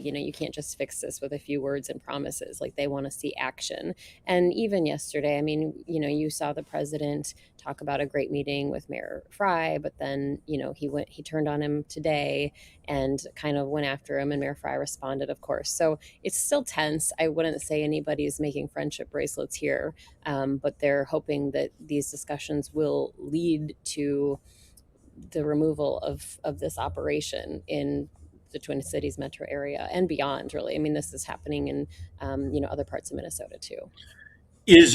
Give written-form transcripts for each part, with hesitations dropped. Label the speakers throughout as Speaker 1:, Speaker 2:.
Speaker 1: you can't just fix this with a few words and promises. Like, they want to see action. And even yesterday, I mean, you saw the president talk about a great meeting with Mayor Fry, but then, he turned on him today and kind of went after him, and Mayor Fry responded, of course. So it's still tense. I wouldn't say anybody's making friendship bracelets here, but they're hoping that these discussions will lead to the removal of this operation in the Twin Cities metro area and beyond, really. I mean, this is happening in, other parts of Minnesota too.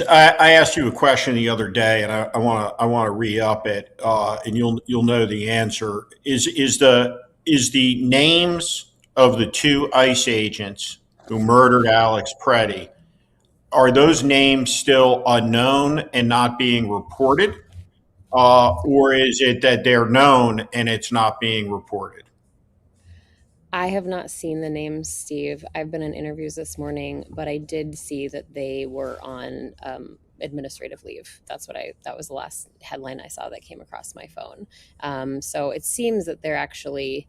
Speaker 2: I asked you a question the other day, and I want to re-up it, and you'll know the answer. Is the names of the two ICE agents who murdered Alex Pretti, are those names still unknown and not being reported, or is it that they're known and it's not being reported?
Speaker 1: I have not seen the names, Steve. I've been in interviews this morning, but I did see that they were on administrative leave. That was the last headline I saw that came across my phone. So it seems that they're actually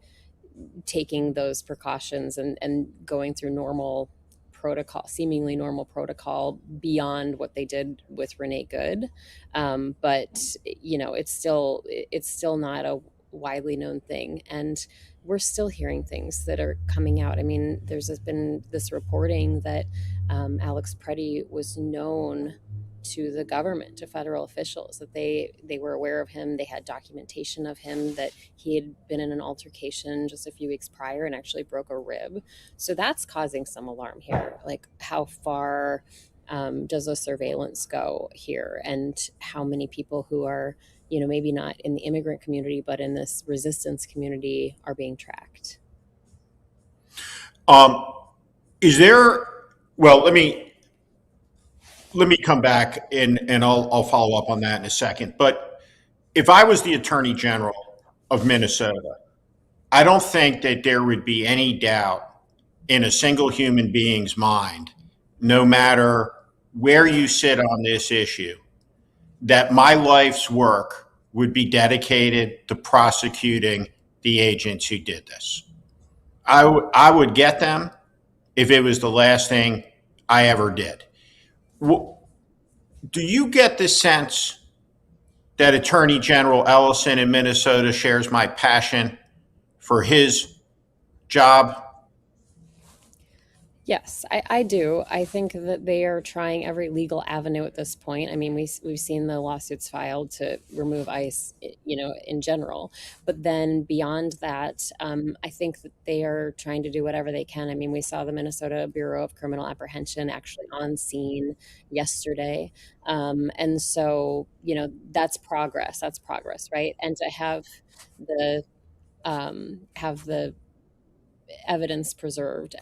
Speaker 1: taking those precautions and going through normal protocol, seemingly normal protocol, beyond what they did with Renee Good. But it's still not a widely known thing, and we're still hearing things that are coming out. I mean, there's been this reporting that Alex Pretti was known to the government, to federal officials, that they were aware of him. They had documentation of him, that he had been in an altercation just a few weeks prior and actually broke a rib. So that's causing some alarm here. Like, how far does the surveillance go here, and how many people who are, maybe not in the immigrant community, but in this resistance community, are being tracked?
Speaker 2: Is there? Well, let me come back and I'll follow up on that in a second. But if I was the Attorney General of Minnesota, I don't think that there would be any doubt in a single human being's mind, no matter where you sit on this issue, that my life's work would be dedicated to prosecuting the agents who did this. I would get them if it was the last thing I ever did. Do you get the sense that Attorney General Ellison in Minnesota shares my passion for his job?
Speaker 1: Yes, I do. I think that they are trying every legal avenue at this point. I mean, we've seen the lawsuits filed to remove ICE, in general. But then beyond that, I think that they are trying to do whatever they can. I mean, we saw the Minnesota Bureau of Criminal Apprehension actually on scene yesterday. And so, that's progress. That's progress, right? And to have the evidence preserved,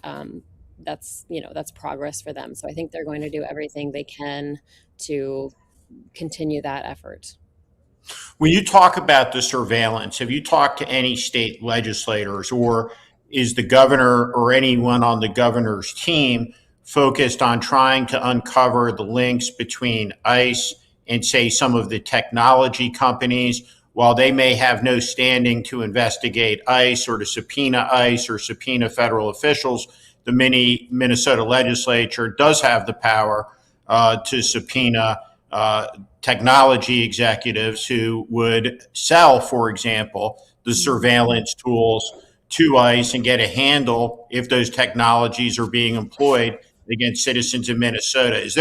Speaker 1: that's progress for them. So I think they're going to do everything they can to continue that effort.
Speaker 2: When you talk about the surveillance, have you talked to any state legislators, or is the governor or anyone on the governor's team focused on trying to uncover the links between ICE and, say, some of the technology companies? While they may have no standing to investigate ICE or to subpoena ICE or subpoena federal officials, the Minnesota legislature does have the power to subpoena technology executives who would sell, for example, the surveillance tools to ICE and get a handle if those technologies are being employed against citizens in Minnesota. Is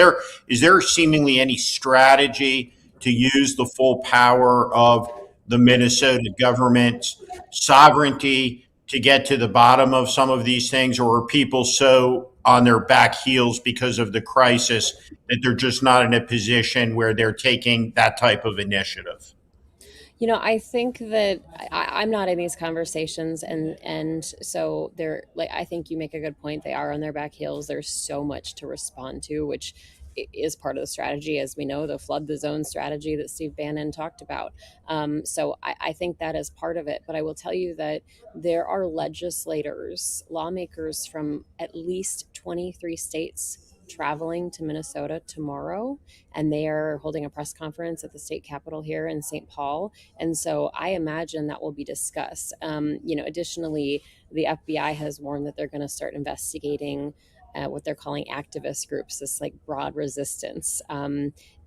Speaker 2: there seemingly any strategy to use the full power of the Minnesota government's sovereignty to get to the bottom of some of these things, or are people so on their back heels because of the crisis that they're just not in a position where they're taking that type of initiative?
Speaker 1: I think that I'm not in these conversations, and so they're like, I think you make a good point. They are on their back heels. There's so much to respond to, which is part of the strategy, as we know, the flood the zone strategy that Steve Bannon talked about. So I think that is part of it. But I will tell you that there are lawmakers from at least 23 states traveling to Minnesota tomorrow, and they are holding a press conference at the state capitol here in St. Paul. And so I imagine that will be discussed. Additionally, the FBI has warned that they're going to start investigating what they're calling activist groups, this like broad resistance.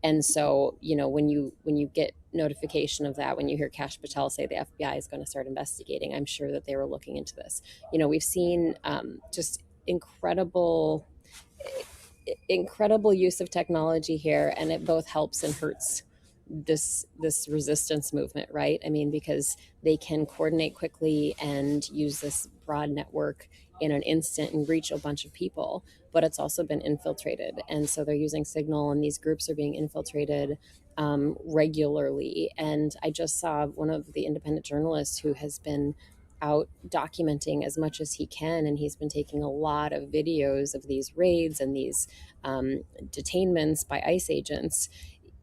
Speaker 1: And so, when you get notification of that, when you hear Kash Patel say the FBI is going to start investigating, I'm sure that they were looking into this. We've seen just incredible use of technology here, and it both helps and hurts this resistance movement, right? I mean, because they can coordinate quickly and use this broad network in an instant and reach a bunch of people, but it's also been infiltrated, and so they're using Signal, and these groups are being infiltrated regularly. And I just saw one of the independent journalists who has been out documenting as much as he can, and he's been taking a lot of videos of these raids and these detainments by ICE agents.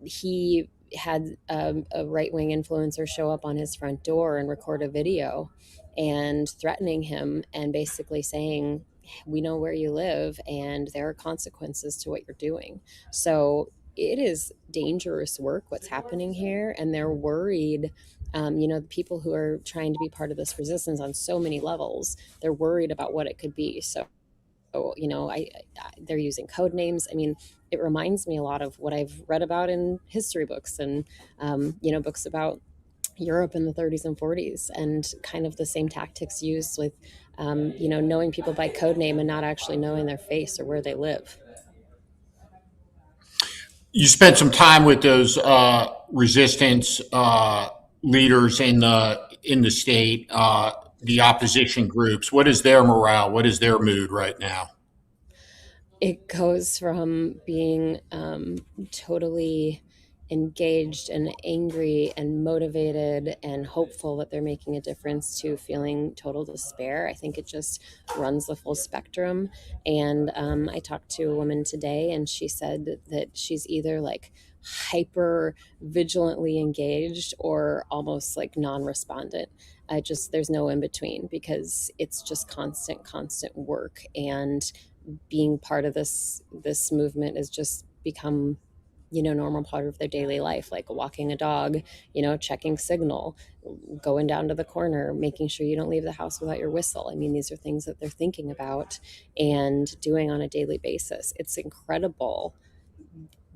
Speaker 1: He had a right-wing influencer show up on his front door and record a video and threatening him and basically saying, we know where you live and there are consequences to what you're doing. So it is dangerous work what's happening here, and they're worried. The people who are trying to be part of this resistance on so many levels, they're worried about what it could be. So they're using code names. I mean, it reminds me a lot of what I've read about in history books and books about Europe in the 30s and 40s, and kind of the same tactics used with knowing people by code name and not actually knowing their face or where they live.
Speaker 2: You spent some time with those resistance leaders in the state, the opposition groups. What is their morale? What is their mood right now?
Speaker 1: It goes from being totally engaged and angry and motivated and hopeful that they're making a difference to feeling total despair. I think it just runs the full spectrum. And I talked to a woman today, and she said that she's either like hyper vigilantly engaged or almost like non-respondent. There's no in between, because it's just constant work, and being part of this movement has just become normal part of their daily life, like walking a dog, checking Signal, going down to the corner, making sure you don't leave the house without your whistle. I mean, these are things that they're thinking about and doing on a daily basis. It's incredible,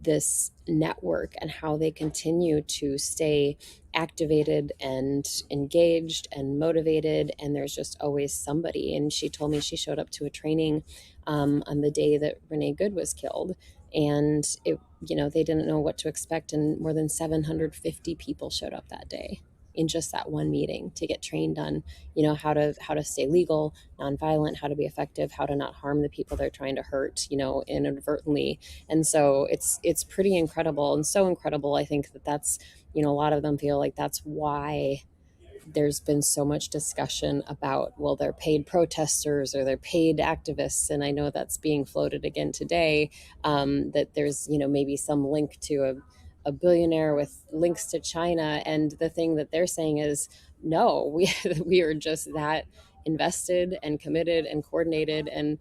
Speaker 1: this network, and how they continue to stay activated and engaged and motivated, and there's just always somebody. And she told me she showed up to a training on the day that Renee Good was killed, and they didn't know what to expect, and more than 750 people showed up that day in just that one meeting to get trained on how to stay legal, nonviolent, how to be effective, how to not harm the people they're trying to hurt inadvertently. And so it's pretty incredible, and so incredible, I think, that's a lot of them feel like that's why there's been so much discussion about, well, they're paid protesters or they're paid activists. And I know that's being floated again today, that there's, maybe some link to a billionaire with links to China. And the thing that they're saying is, no, we are just that invested and committed and coordinated. And,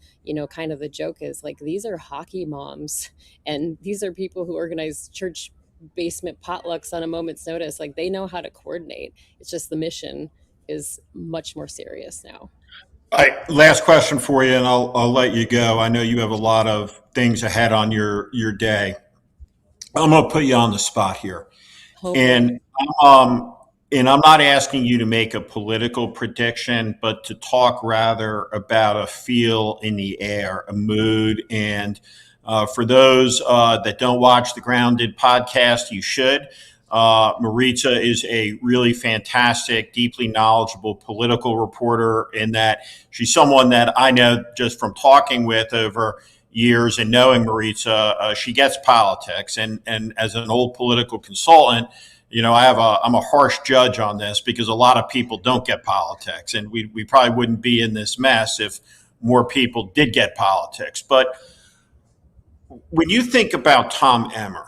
Speaker 1: kind of the joke is like, these are hockey moms, and these are people who organize church basement potlucks on a moment's notice. Like, they know how to coordinate. It's just the mission is much more serious now.
Speaker 2: All right, last question for you, and I'll let you go. I know you have a lot of things ahead on your day. I'm going to put you on the spot here, and and I'm not asking you to make a political prediction, but to talk rather about a feel in the air, a mood. And for those that don't watch the Grounded podcast, you should. Maritsa is a really fantastic, deeply knowledgeable political reporter, in that she's someone that I know just from talking with over years and knowing Maritsa. She gets politics, and as an old political consultant, I'm a harsh judge on this, because a lot of people don't get politics, and we probably wouldn't be in this mess if more people did get politics. But when you think about Tom Emmer,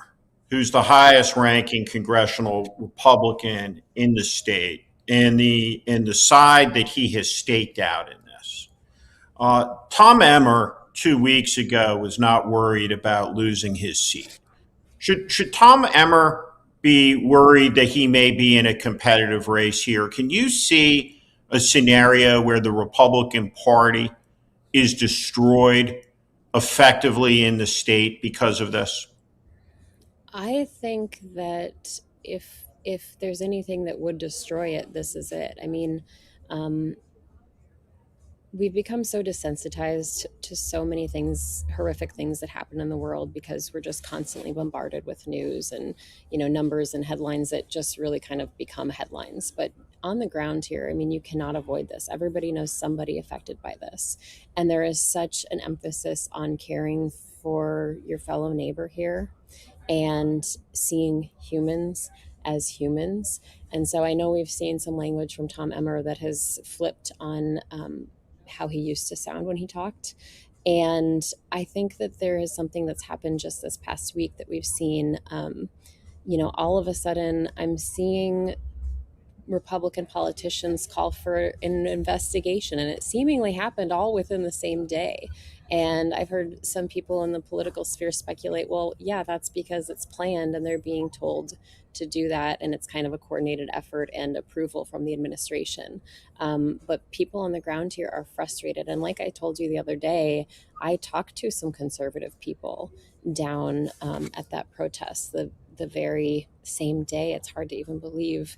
Speaker 2: who's the highest ranking congressional Republican in the state, and the side that he has staked out in this, Tom Emmer, 2 weeks ago was not worried about losing his seat. Should Tom Emmer be worried that he may be in a competitive race here? Can you see a scenario where the Republican Party is destroyed effectively in the state because of this?
Speaker 1: I think that if there's anything that would destroy it, this is it. I mean, um, we've become so desensitized to so many things, horrific things that happen in the world, because we're just constantly bombarded with news and, numbers and headlines that just really kind of become headlines. But on the ground here, I mean, you cannot avoid this. Everybody knows somebody affected by this. And there is such an emphasis on caring for your fellow neighbor here and seeing humans as humans. And so I know we've seen some language from Tom Emmer that has flipped on how he used to sound when he talked. And I think that there is something that's happened just this past week that we've seen. All of a sudden, I'm seeing Republican politicians call for an investigation, and it seemingly happened all within the same day. And I've heard some people in the political sphere speculate, well, yeah, that's because it's planned and they're being told to do that, and it's kind of a coordinated effort and approval from the administration. But people on the ground here are frustrated. And like I told you the other day, I talked to some conservative people down at that protest the very same day. It's hard to even believe.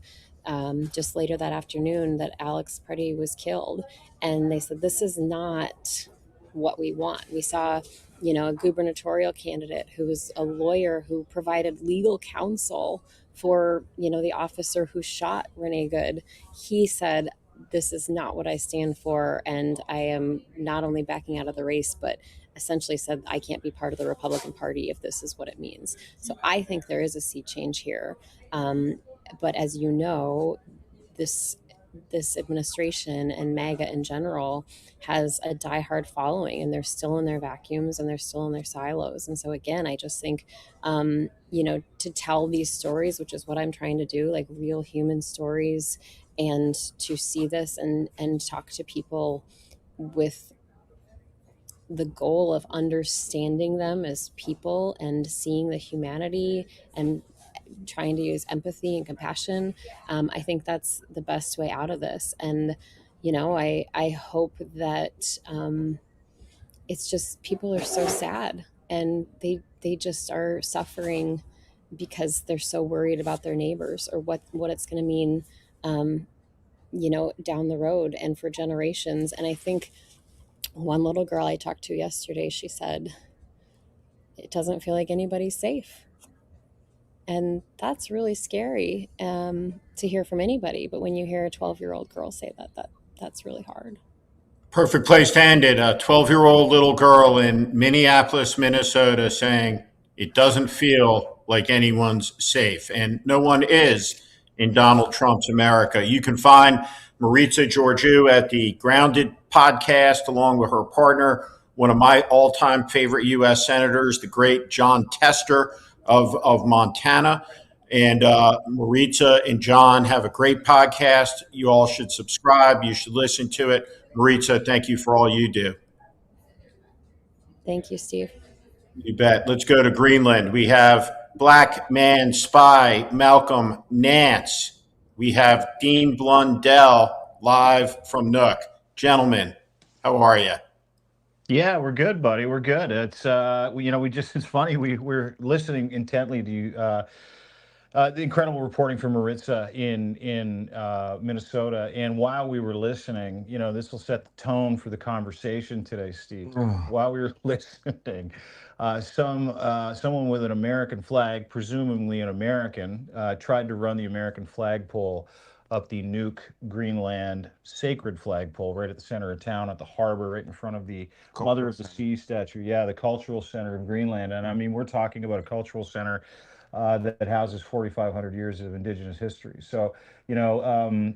Speaker 1: Just later that afternoon, that Alex Pretti was killed. And they said, this is not what we want. We saw, a gubernatorial candidate who was a lawyer who provided legal counsel for, the officer who shot Renee Good. He said, this is not what I stand for. And I am not only backing out of the race, but essentially said, I can't be part of the Republican Party if this is what it means. So I think there is a sea change here. But as you know, this administration and MAGA in general has a diehard following, and they're still in their vacuums and they're still in their silos. And so again, I just think, to tell these stories, which is what I'm trying to do, like real human stories, and to see this and talk to people with the goal of understanding them as people and seeing the humanity and trying to use empathy and compassion. I think that's the best way out of this. And, I hope that it's just, people are so sad, and they just are suffering because they're so worried about their neighbors or what it's going to mean, down the road and for generations. And I think one little girl I talked to yesterday, she said, it doesn't feel like anybody's safe. And that's really scary to hear from anybody. But when you hear a 12-year-old girl say that's really hard.
Speaker 2: Perfect place to end it. A 12-year-old little girl in Minneapolis, Minnesota, saying it doesn't feel like anyone's safe. And no one is in Donald Trump's America. You can find Maritsa Georgiou at the Grounded podcast, along with her partner, one of my all-time favorite U.S. senators, the great John Tester of Montana. And Maritsa and John have a great podcast. You all should subscribe. You should listen to it. Maritsa, thank you for all you do.
Speaker 1: Thank you, Steve.
Speaker 2: You bet. Let's go to Greenland. We have Black Man Spy Malcolm Nance. We have Dean Blundell live from Nuuk. Gentlemen, how are you?
Speaker 3: Yeah, we're good, buddy. We're good. It's it's funny. We're listening intently to you. The incredible reporting from Maritsa in Minnesota, and while we were listening, this will set the tone for the conversation today, Steve. While we were listening, someone with an American flag, presumably an American, tried to run the American flagpole up the Nuuk, Greenland sacred flagpole right at the center of town, at the harbor, right in front of the Mother of the Sea statue. Yeah, the cultural center of Greenland. And I mean, we're talking about a cultural center that houses 4,500 years of indigenous history. So, we're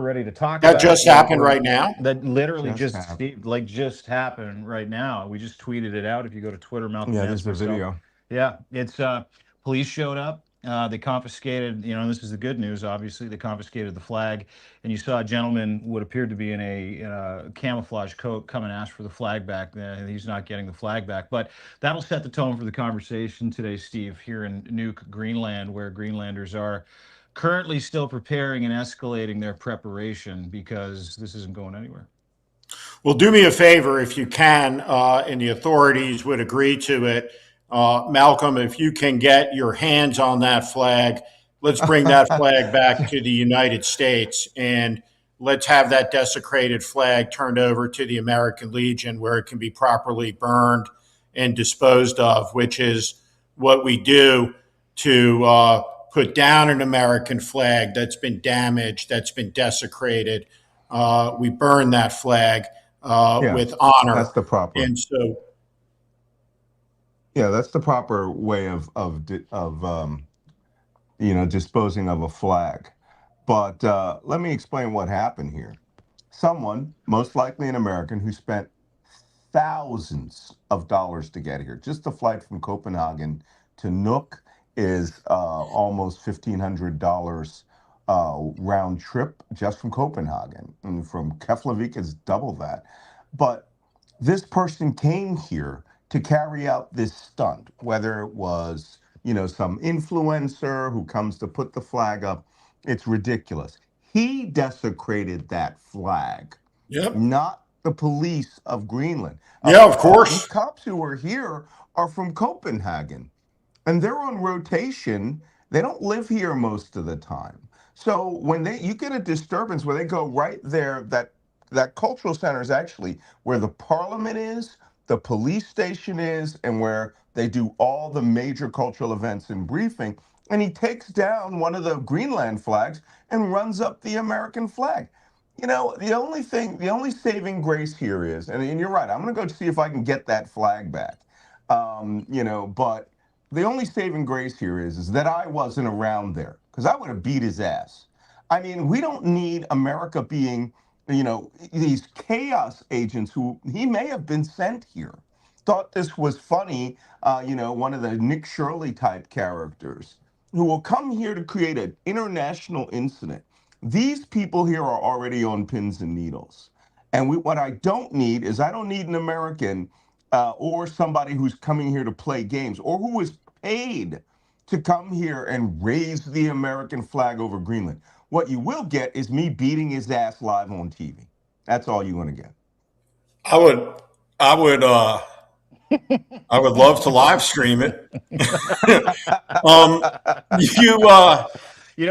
Speaker 3: ready to talk about
Speaker 2: that. Just happened right now?
Speaker 3: That literally just happened right now. We just tweeted it out. If you go to Twitter, Malcolm.
Speaker 4: Yeah, there's the video.
Speaker 3: Yeah, it's police showed up. They confiscated, this is the good news, obviously. They confiscated the flag, and you saw a gentleman, what appeared to be in a camouflage coat, come and ask for the flag back. He's not getting the flag back. But that'll set the tone for the conversation today, Steve, here in Nuuk, Greenland, where Greenlanders are currently still preparing and escalating their preparation because this isn't going anywhere.
Speaker 2: Well, do me a favor if you can, and the authorities would agree to it. Malcolm, if you can get your hands on that flag, let's bring that flag back to the United States, and let's have that desecrated flag turned over to the American Legion where it can be properly burned and disposed of, which is what we do to put down an American flag that's been damaged, that's been desecrated. We burn that flag with honor.
Speaker 4: That's the proper.
Speaker 2: And so,
Speaker 4: that's the proper way of disposing of a flag. But let me explain what happened here. Someone, most likely an American, who spent thousands of dollars to get here. Just the flight from Copenhagen to Nuuk is almost $1,500 round trip just from Copenhagen. And from Keflavik is double that. But this person came here to carry out this stunt, whether it was, some influencer who comes to put the flag up. It's ridiculous. He desecrated that flag, not the police of Greenland.
Speaker 2: Yeah, of course.
Speaker 4: These cops who are here are from Copenhagen, and they're on rotation. They don't live here most of the time. So when you get a disturbance where they go right there, that cultural center is actually where the parliament is, the police station is, and where they do all the major cultural events and briefing. And he takes down one of the Greenland flags and runs up the American flag. The only saving grace here is, and you're right, I'm going to go see if I can get that flag back. But the only saving grace here is that I wasn't around there, because I would have beat his ass. I mean, we don't need America being, these chaos agents who he may have been sent here. Thought this was funny, one of the Nick Shirley type characters who will come here to create an international incident. These people here are already on pins and needles. And what I don't need is, I don't need an American or somebody who's coming here to play games or who is paid to come here and raise the American flag over Greenland. What you will get is me beating his ass live on TV. That's all you're going to get.
Speaker 2: I would love to live stream it.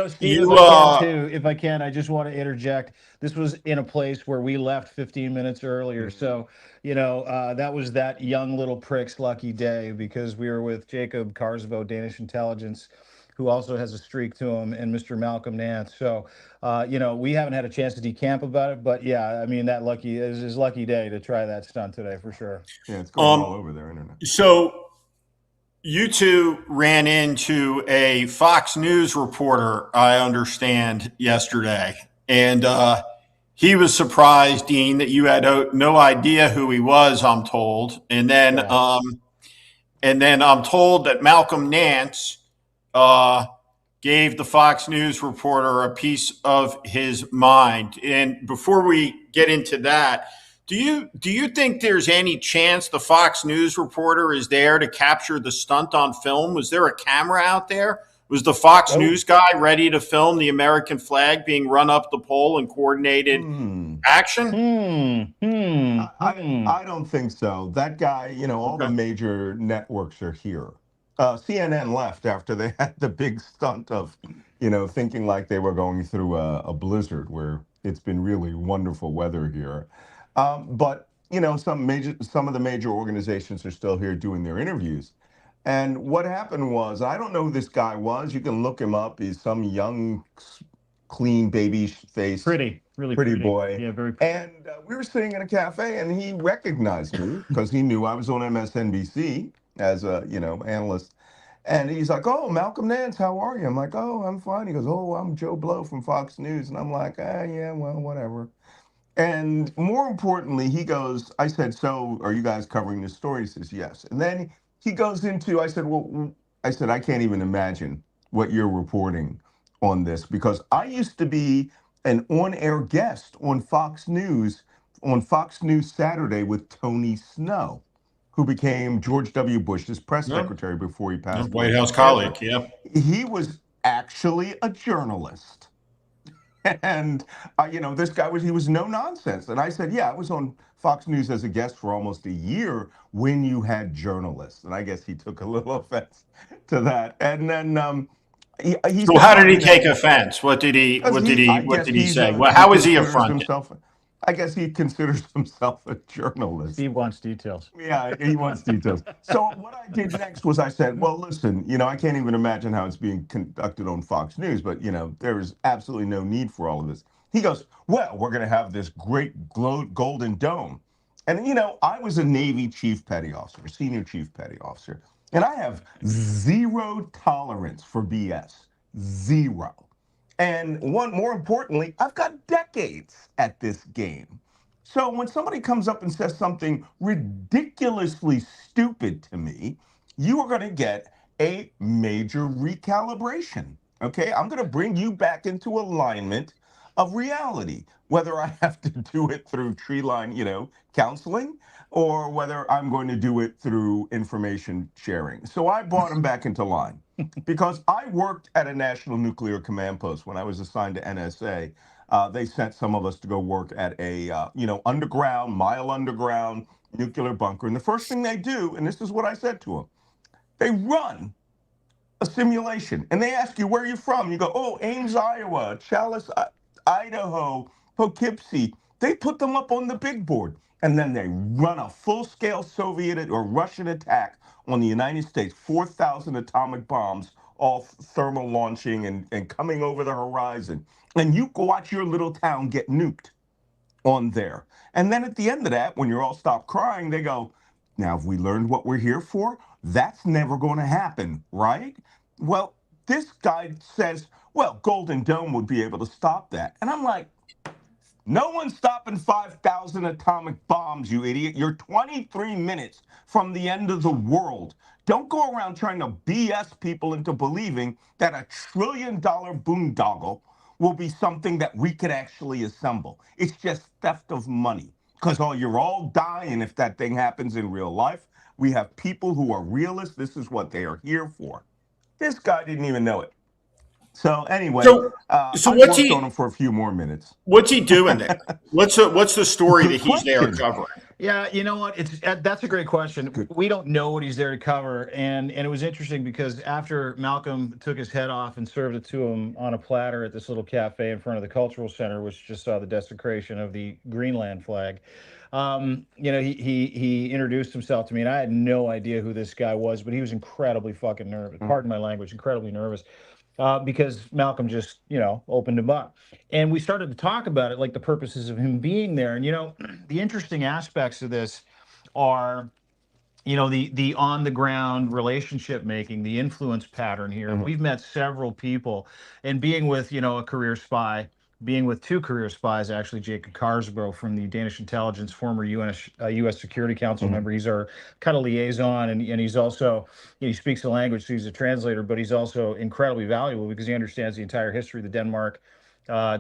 Speaker 3: Steve, if I can, I just want to interject. This was in a place where we left 15 minutes earlier. So, that was that young little prick's lucky day, because we were with Jacob Carsvo, Danish intelligence, who also has a streak to him, and Mr. Malcolm Nance. So, we haven't had a chance to decamp about it, but yeah, I mean, that is his lucky day to try that stunt today for sure.
Speaker 4: Yeah, it's going all over their internet.
Speaker 2: So you two ran into a Fox News reporter, I understand, yesterday, and he was surprised, Dean, that you had no idea who he was, I'm told. And then I'm told that Malcolm Nance gave the Fox News reporter a piece of his mind. And before we get into that, do you think there's any chance the Fox News reporter is there to capture the stunt on film? Was there a camera out there? Was the Fox News guy ready to film the American flag being run up the pole in coordinated action?
Speaker 4: I don't think so. That guy, all the major networks are here. CNN left after they had the big stunt of, thinking like they were going through a blizzard where it's been really wonderful weather here. But some of the major organizations are still here doing their interviews. And what happened was, I don't know who this guy was. You can look him up. He's some young, clean, baby face,
Speaker 3: really
Speaker 4: pretty boy.
Speaker 3: Yeah, very pretty.
Speaker 4: And we were sitting in a cafe, and he recognized me because he knew I was on MSNBC as a analyst. And he's like, "Oh, Malcolm Nance, how are you?" I'm like, "Oh, I'm fine." He goes, "Oh, I'm Joe Blow from Fox News." And I'm like, yeah, well, whatever. And more importantly, he goes, I said, "So are you guys covering this story?" He says, "Yes." And then he goes into, I said, "I can't even imagine what you're reporting on this, because I used to be an on-air guest on Fox News Saturday with Tony Snow, who became George W. Bush's press
Speaker 2: No,
Speaker 4: secretary before he
Speaker 2: no,
Speaker 4: passed away
Speaker 2: White
Speaker 4: from
Speaker 2: House
Speaker 4: cancer.
Speaker 2: colleague. Yeah.
Speaker 4: He was actually a journalist. And this guy he was no nonsense. And I said, yeah, I was on Fox News as a guest for almost a year when you had journalists. And I guess he took a little offense to that. And then he
Speaker 2: So
Speaker 4: said,
Speaker 2: how did
Speaker 4: well,
Speaker 2: he take offense? What did he?
Speaker 4: because
Speaker 2: What did he?
Speaker 4: I
Speaker 2: What
Speaker 4: guess
Speaker 2: did he say? Well,
Speaker 4: he
Speaker 2: how was he
Speaker 4: considers
Speaker 2: affronted?
Speaker 4: himself, I guess he considers himself a journalist.
Speaker 3: Steve wants details.
Speaker 4: Yeah, he wants details. So what I did next was I said, well, listen, I can't even imagine how it's being conducted on Fox News, but there is absolutely no need for all of this. He goes, well, we're going to have this great golden dome. And I was a Navy chief petty officer, senior chief petty officer, and I have zero tolerance for BS. Zero. And more importantly, I've got decades at this game. So when somebody comes up and says something ridiculously stupid to me, you are going to get a major recalibration. Okay, I'm going to bring you back into alignment of reality, whether I have to do it through tree line, counseling, or whether I'm going to do it through information sharing. So I brought him back into line because I worked at a national nuclear command post when I was assigned to NSA. They sent some of us to go work at a mile underground nuclear bunker. And the first thing they do, and this is what I said to them, they run a simulation and they ask you where you're from. You go, oh, Ames, Iowa, Chalice, Idaho, Poughkeepsie. They put them up on the big board and then they run a full-scale Soviet or Russian attack on the United States, 4,000 atomic bombs, all thermal launching and coming over the horizon. And you watch your little town get nuked on there. And then at the end of that, when you're all stopped crying, they go, now, have we learned what we're here for? That's never going to happen, right? Well, this guy says, well, Golden Dome would be able to stop that. And I'm like, no one's stopping 5,000 atomic bombs, you idiot. You're 23 minutes from the end of the world. Don't go around trying to BS people into believing that $1 trillion boondoggle will be something that we could actually assemble. It's just theft of money because you're all dying if that thing happens in real life. We have people who are realists. This is what they are here for. This guy didn't even know it. So anyway,
Speaker 2: So
Speaker 4: I
Speaker 2: what's
Speaker 4: worked on
Speaker 2: he?
Speaker 4: him for a few more minutes.
Speaker 2: What's he doing there? What's the story
Speaker 4: Good
Speaker 2: that he's there
Speaker 4: question.
Speaker 2: covering?
Speaker 3: Yeah, you know what? That's a great question.
Speaker 4: Good.
Speaker 3: We don't know what he's there to cover, and it was interesting because after Malcolm took his head off and served it to him on a platter at this little cafe in front of the cultural center, which just saw the desecration of the Greenland flag, he introduced himself to me, and I had no idea who this guy was, but he was incredibly fucking nervous. Pardon my language, incredibly nervous. Because Malcolm just, opened him up. And we started to talk about it, like the purposes of him being there. And, the interesting aspects of this are, the on the ground relationship making, the influence pattern here.
Speaker 4: Mhm.
Speaker 3: We've met several people, and being with, a career spy, being with two career spies, actually, Jacob Carsbro from the Danish intelligence, former U.S. Security Council
Speaker 4: Mhm.
Speaker 3: member. He's our kind of liaison, and he's also, he speaks the language, so he's a translator, but he's also incredibly valuable because he understands the entire history of the Denmark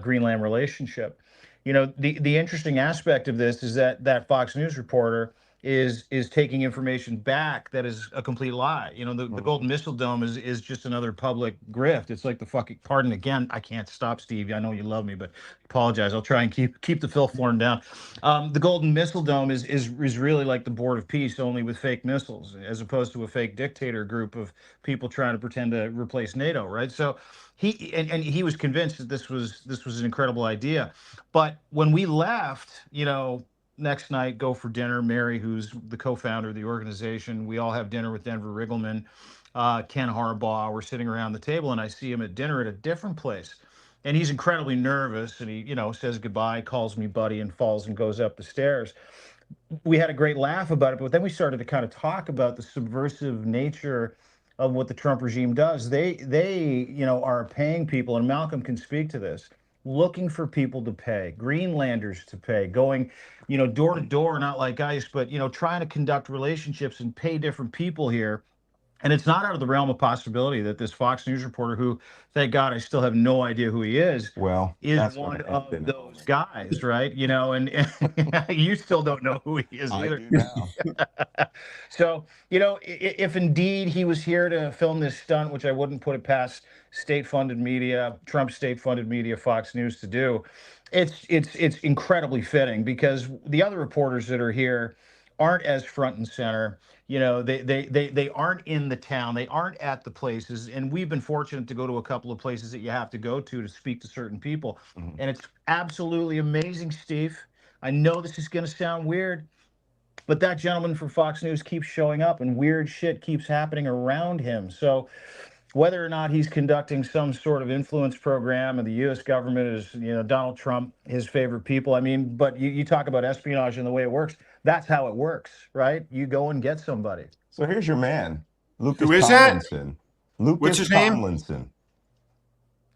Speaker 3: Greenland relationship. The interesting aspect of this is that Fox News reporter is taking information back that is a complete lie. The Golden Missile Dome is just another public grift. It's like the fucking, pardon again, I can't stop, Steve. I know you love me, but apologize. I'll try and keep the filth flooring down. The Golden Missile Dome is really like the Board of Peace, only with fake missiles, as opposed to a fake dictator group of people trying to pretend to replace NATO, right? So he was convinced that this was an incredible idea. But when we left, next night, go for dinner. Mary, who's the co-founder of the organization, we all have dinner with Denver Riggleman, Ken Harbaugh. We're sitting around the table, and I see him at dinner at a different place. And he's incredibly nervous, and he, says goodbye, calls me buddy, and falls and goes up the stairs. We had a great laugh about it, but then we started to kind of talk about the subversive nature of what the Trump regime does. They are paying people, and Malcolm can speak to this, looking for people to pay, Greenlanders to pay, going, door to door, not like ICE, but, trying to conduct relationships and pay different people here And it's not out of the realm of possibility that this Fox News reporter, who, thank God, I still have no idea who he is
Speaker 4: Well,
Speaker 3: one of those guys, right? You know, and you still don't know who he is
Speaker 4: I
Speaker 3: either.
Speaker 4: do now.
Speaker 3: So, you know, if indeed he was here to film this stunt, which I wouldn't put it past state-funded media, Trump state-funded media, Fox News to do, it's incredibly fitting, because the other reporters that are here aren't as front and center. You know, they aren't in the town, they aren't at the places, and we've been fortunate to go to a couple of places that you have to go to speak to certain people, and it's absolutely amazing, Steve. I know this is going to sound weird, but that gentleman from Fox News keeps showing up, and weird shit keeps happening around him. So whether or not he's conducting some sort of influence program, and the U.S. government is, you know, Donald Trump, his favorite people. I mean, but you talk about espionage and the way it works. That's how it works, right? You go and get somebody.
Speaker 4: So here's your man, Lucas
Speaker 2: Who is that?
Speaker 4: Tomlinson. Lucas
Speaker 2: What's his name?
Speaker 4: Tomlinson.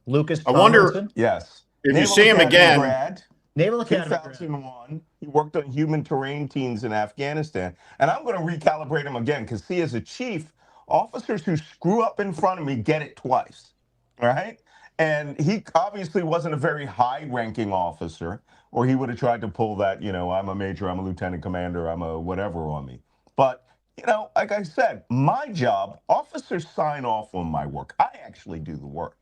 Speaker 3: Lucas
Speaker 2: I wonder
Speaker 3: Tomlinson?
Speaker 4: Yes.
Speaker 2: if you
Speaker 4: Naval
Speaker 2: see him
Speaker 4: Academy
Speaker 2: again.
Speaker 4: grad,
Speaker 3: Naval Academy grad.
Speaker 4: 2001. He worked on human terrain teams in Afghanistan. And I'm going to recalibrate him again, because see, as a chief, officers who screw up in front of me get it twice. All right? And he obviously wasn't a very high-ranking officer, or he would have tried to pull that, you know, I'm a major, I'm a lieutenant commander, I'm a whatever on me. But, you know, like I said, my job, officers sign off on my work. I actually do the work.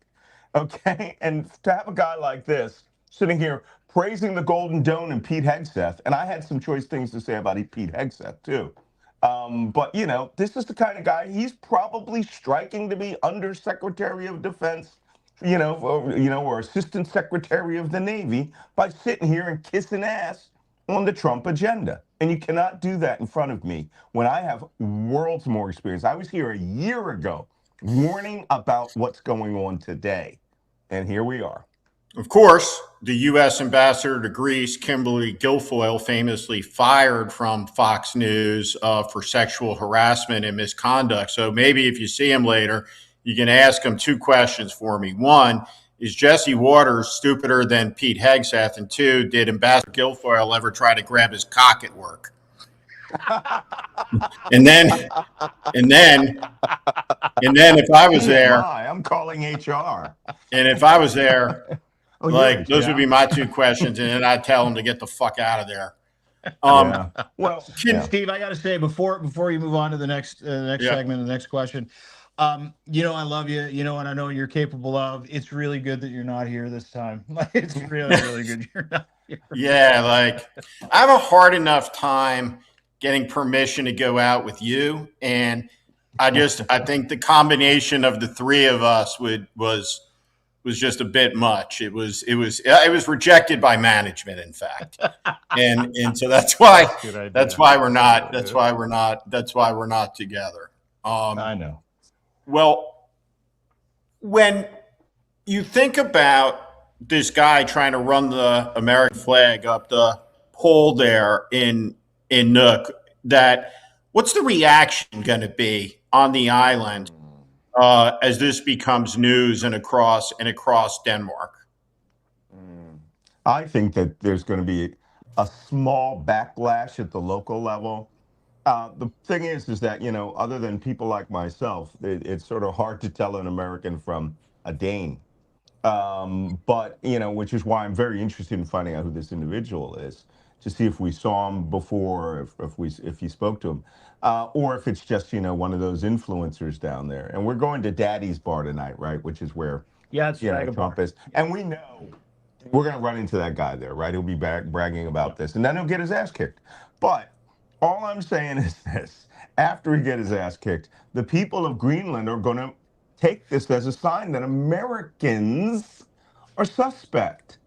Speaker 4: Okay? And to have a guy like this sitting here praising the Golden Dome and Pete Hegseth, and I had some choice things to say about Pete Hegseth, too. But, you know, this is the kind of guy, he's probably striking to be Undersecretary of Defense, or Assistant Secretary of the Navy by sitting here and kissing ass on the Trump agenda. And you cannot do that in front of me when I have worlds more experience. I was here a year ago warning about what's going on today. And here we are.
Speaker 2: Of course, the U.S. ambassador to Greece, Kimberly Guilfoyle, famously fired from Fox News for sexual harassment and misconduct. So maybe if you see him later, you can ask him two questions for me. One, is Jesse Waters stupider than Pete Hegseth? And two, did Ambassador Guilfoyle ever try to grab his cock at work? and then if I was there,
Speaker 4: I'm calling HR.
Speaker 2: And if I was there, those
Speaker 3: yeah.
Speaker 2: would be my two questions, and then I'd tell him to get the fuck out of there.
Speaker 3: Well, Steve, I got to say before you move on to the next segment, the next question, you know, I love you, you know, and I know you're capable of. It's really good that you're not here this time. It's really, really good you're not here.
Speaker 2: Yeah, like I have a hard enough time getting permission to go out with you, and I think the combination of the three of us was just a bit much. It was rejected by management, in fact, and so that's why we're not together.
Speaker 3: I know.
Speaker 2: Well, when you think about this guy trying to run the American flag up the pole there in Nuuk, what's the reaction going to be on the island as this becomes news and across Denmark?
Speaker 4: I think that there's going to be a small backlash at the local level. The thing is that, you know, other than people like myself, it's sort of hard to tell an American from a Dane. But, you know, which is why I'm very interested in finding out who this individual is, to see if we saw him before, if he spoke to him, or if it's just, you know, one of those influencers down there. And we're going to Daddy's Bar tonight, right? Which is where Trump is. And we know we're going to run into that guy there, right? He'll be bragging about this, and then he'll get his ass kicked. But all I'm saying is this: after he gets his ass kicked, the people of Greenland are going to take this as a sign that Americans are suspect,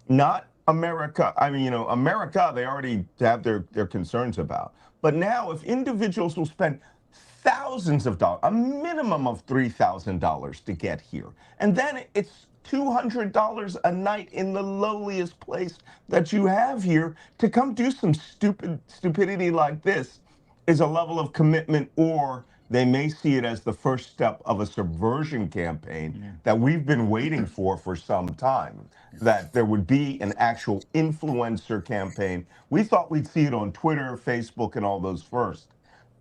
Speaker 4: not America. I mean, you know, America, they already have their concerns about. But now if individuals will spend thousands of dollars, a minimum of $3,000 to get here, and then it's $200 a night in the lowliest place that you have here to come do some stupidity like this, is a level of commitment, or they may see it as the first step of a subversion campaign that we've been waiting for some time, that there would be an actual influencer campaign. We thought we'd see it on Twitter, Facebook, and all those first.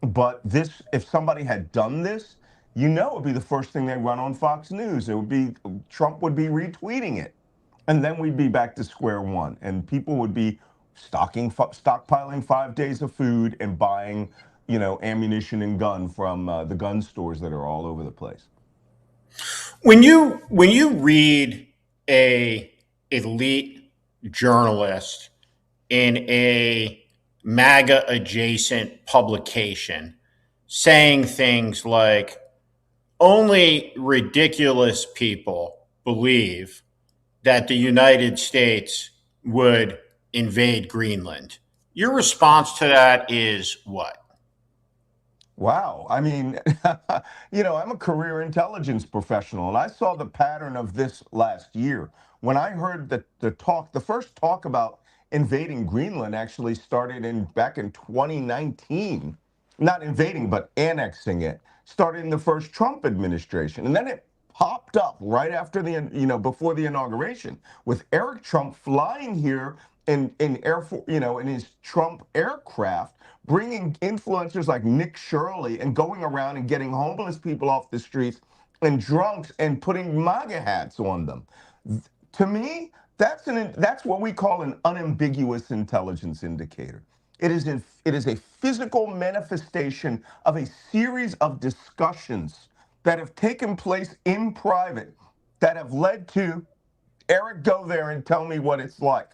Speaker 4: But this, if somebody had done this, you know, it would be the first thing they run on Fox News. It would be Trump would be retweeting it, and then we'd be back to square one, and people would be stockpiling 5 days of food and buying, you know, ammunition and gun from the gun stores that are all over the place.
Speaker 2: When you read a elite journalist in a MAGA adjacent publication saying things like, only ridiculous people believe that the United States would invade Greenland, your response to that is what?
Speaker 4: Wow. I mean, you know, I'm a career intelligence professional, and I saw the pattern of this last year. When I heard that the first talk about invading Greenland actually started back in 2019, not invading, but annexing it, started in the first Trump administration. And then it popped up right after before the inauguration, with Eric Trump flying here in Air Force, you know, in his Trump aircraft, bringing influencers like Nick Shirley and going around and getting homeless people off the streets and drunks and putting MAGA hats on them. To me, that's what we call an unambiguous intelligence indicator. It is a physical manifestation of a series of discussions that have taken place in private that have led to Eric, go there and tell me what it's like.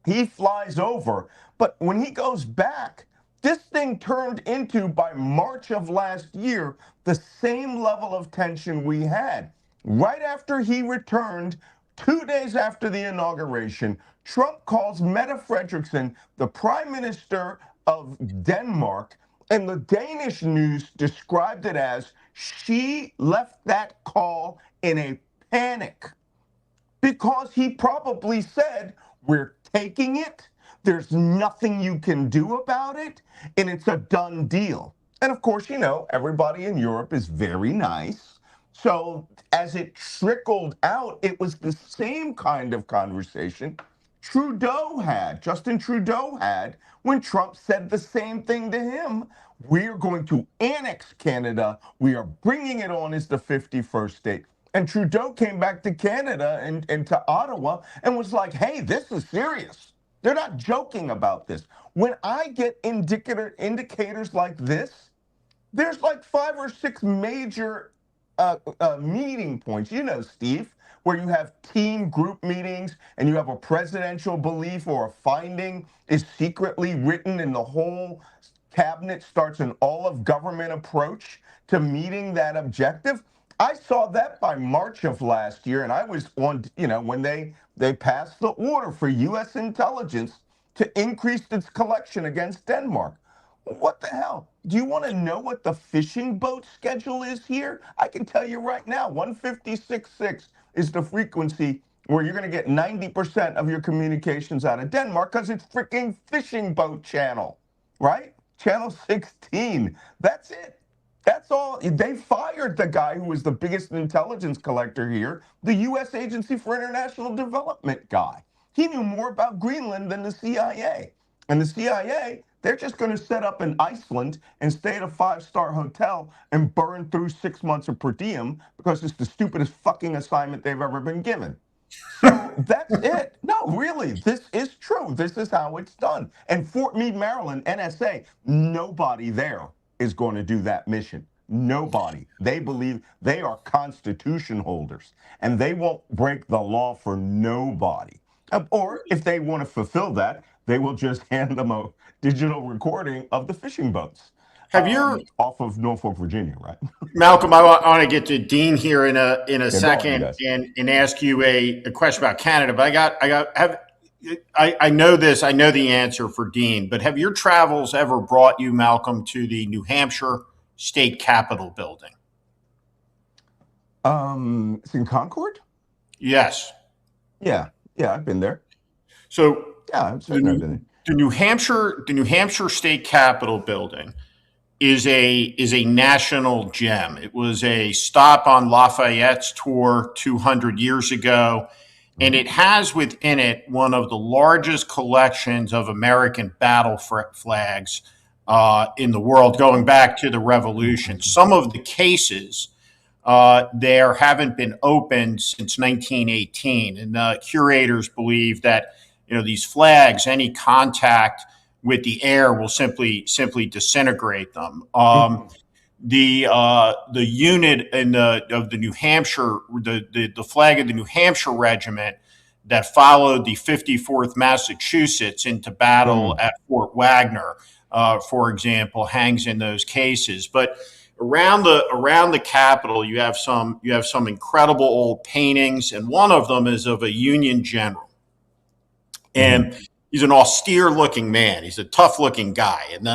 Speaker 4: He flies over, but when he goes back, this thing turned into, by March of last year, the same level of tension we had. Right after he returned, 2 days after the inauguration, Trump calls Mette Frederiksen, the prime minister of Denmark, and the Danish news described it as she left that call in a panic, because he probably said, we're taking it, there's nothing you can do about it, and it's a done deal. And of course, you know, everybody in Europe is very nice. So as it trickled out, it was the same kind of conversation Justin Trudeau had, when Trump said the same thing to him. We're going to annex Canada. We are bringing it on as the 51st state. And Trudeau came back to Canada and to Ottawa and was like, hey, this is serious. They're not joking about this. When I get indicators like this, there's like 5 or 6 major meeting points, you know, Steve, where you have team group meetings and you have a presidential belief or a finding is secretly written, and the whole cabinet starts an all-of-government approach to meeting that objective. I saw that by March of last year, and I was on, you know, when they passed the order for U.S. intelligence to increase its collection against Denmark. What the hell? Do you want to know what the fishing boat schedule is here? I can tell you right now, 156.6 is the frequency where you're going to get 90% of your communications out of Denmark, because it's freaking fishing boat channel, right? Channel 16. That's it. That's all. They fired the guy who was the biggest intelligence collector here, the U.S. Agency for International Development guy. He knew more about Greenland than the CIA. And the CIA, they're just going to set up in Iceland and stay at a 5-star hotel and burn through 6 months of per diem because it's the stupidest fucking assignment they've ever been given. So that's it. No, really, this is true. This is how it's done. And Fort Meade, Maryland, NSA, nobody there is going to do that mission. Nobody. They believe they are constitution holders, and they won't break the law for nobody. Or if they want to fulfill that, they will just hand them a digital recording of the fishing boats.
Speaker 2: Have you
Speaker 4: off of Norfolk, Virginia, right?
Speaker 2: Malcolm, I want to get to Dean here in a
Speaker 4: Yeah,
Speaker 2: second and ask you a question about Canada. But I know this. I know the answer for Dean. But have your travels ever brought you, Malcolm, to the New Hampshire State Capitol building?
Speaker 4: It's in Concord?
Speaker 2: Yes.
Speaker 4: Yeah, I've been there.
Speaker 2: So
Speaker 4: yeah, I've been there.
Speaker 2: The New Hampshire State Capitol building is a national gem. It was a stop on Lafayette's tour 200 years ago, and it has within it one of the largest collections of American battle flags in the world, going back to the revolution. Some of the cases there haven't been opened since 1918, and the curators believe that these flags, any contact with the air will simply disintegrate them. The unit of the New Hampshire, the flag of the New Hampshire regiment that followed the 54th Massachusetts into battle at Fort Wagner, for example, hangs in those cases. But around the Capitol, you have some incredible old paintings, and one of them is of a Union general, and he's an austere-looking man. He's a tough-looking guy, and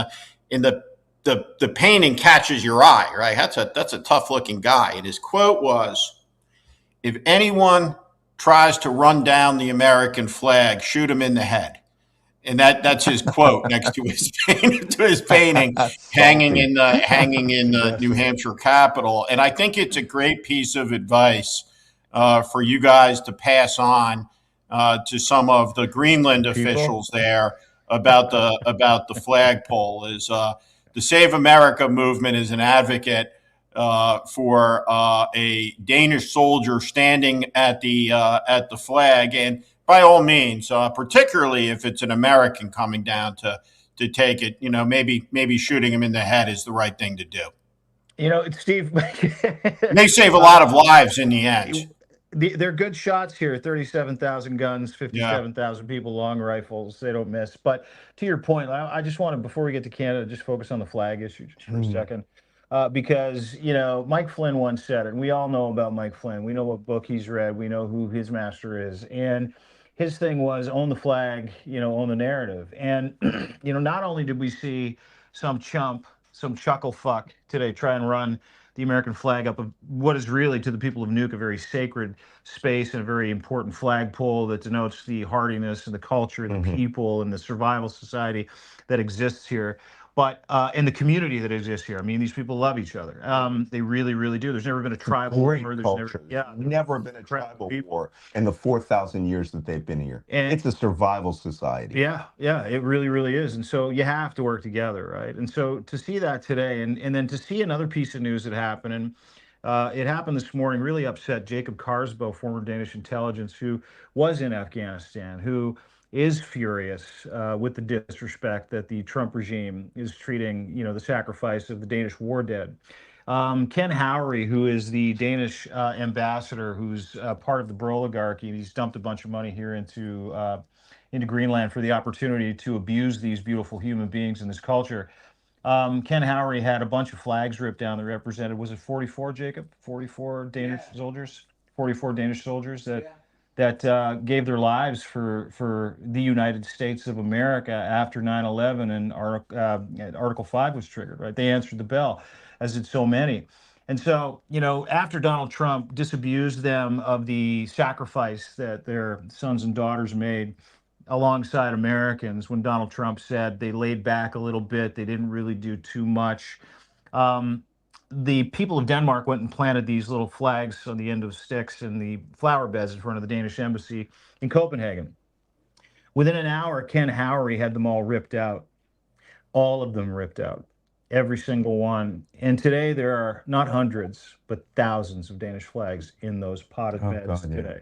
Speaker 2: the painting catches your eye, right? That's a tough-looking guy, and his quote was, "If anyone tries to run down the American flag, shoot him in the head." And that's his quote next to his painting hanging in the New Hampshire Capitol. And I think it's a great piece of advice for you guys to pass on to some of the Greenland officials there about the flagpole. Is the Save America movement is an advocate for a Danish soldier standing at the flag, and by all means, particularly if it's an American coming down to take it, maybe shooting him in the head is the right thing to do.
Speaker 3: Steve,
Speaker 2: they save a lot of lives in the end.
Speaker 3: They're good shots here. 37,000 guns, 57,000 people, long rifles. They don't miss. But to your point, I just want to, before we get to Canada, just focus on the flag issue just for a second. Because, Mike Flynn once said it, and we all know about Mike Flynn. We know what book he's read. We know who his master is. And his thing was own the flag, own the narrative. And, not only did we see some chuckle fuck today try and run the American flag up of what is really, to the people of Nuuk, a very sacred space and a very important flagpole that denotes the hardiness and the culture and the people and the survival society that exists here. But in the community that exists here, I mean, these people love each other. They really, really do. There's never been a tribal war. There's
Speaker 4: culture. Never been a tribal war in the 4,000 years that they've been here. And it's a survival society.
Speaker 3: Yeah, it really, really is. And so you have to work together, right? And so to see that today, and then to see another piece of news that happened, and it happened this morning, really upset Jacob Karsbo, former Danish intelligence, who was in Afghanistan, who is furious with the disrespect that the Trump regime is treating, the sacrifice of the Danish war dead. Ken Howery, who is the Danish ambassador, who's part of the Bro oligarchy, and he's dumped a bunch of money here into Greenland for the opportunity to abuse these beautiful human beings in this culture. Ken Howery had a bunch of flags ripped down that represented, was it 44, Jacob? 44 Danish soldiers? 44 Danish soldiers that gave their lives for the United States of America after 9/11 and Article 5 was triggered, right? They answered the bell, as did so many. And so, after Donald Trump disabused them of the sacrifice that their sons and daughters made alongside Americans, when Donald Trump said they laid back a little bit, they didn't really do too much. The people of Denmark went and planted these little flags on the end of sticks in the flower beds in front of the Danish embassy in Copenhagen. Within an hour, Ken Howery had them all ripped out. All of them ripped out. Every single one. And today there are not hundreds, but thousands of Danish flags in those potted beds today.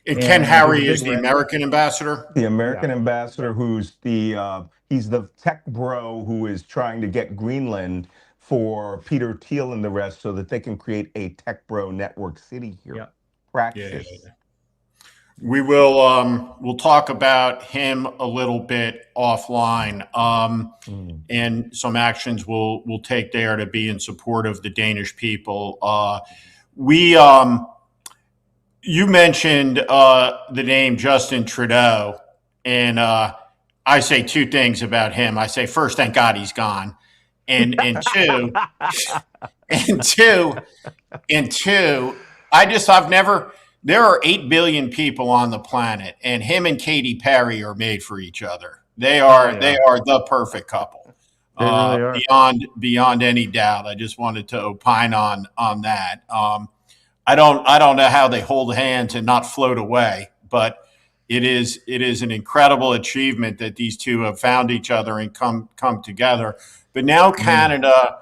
Speaker 2: And Ken Howery is the American ambassador?
Speaker 4: The American ambassador who's he's the tech bro who is trying to get Greenland for Peter Thiel and the rest so that they can create a tech bro network city here. Practice.
Speaker 2: We will we'll talk about him a little bit offline, and some actions we'll take there to be in support of the Danish people. You mentioned the name Justin Trudeau, and I say two things about him. I say, first, thank God he's gone. And two, there are 8 billion people on the planet, and him and Katy Perry are made for each other. They are the perfect couple.
Speaker 3: They really are.
Speaker 2: Beyond any doubt. I just wanted to opine on that. I don't know how they hold hands and not float away, but it is an incredible achievement that these two have found each other and come together. But now Canada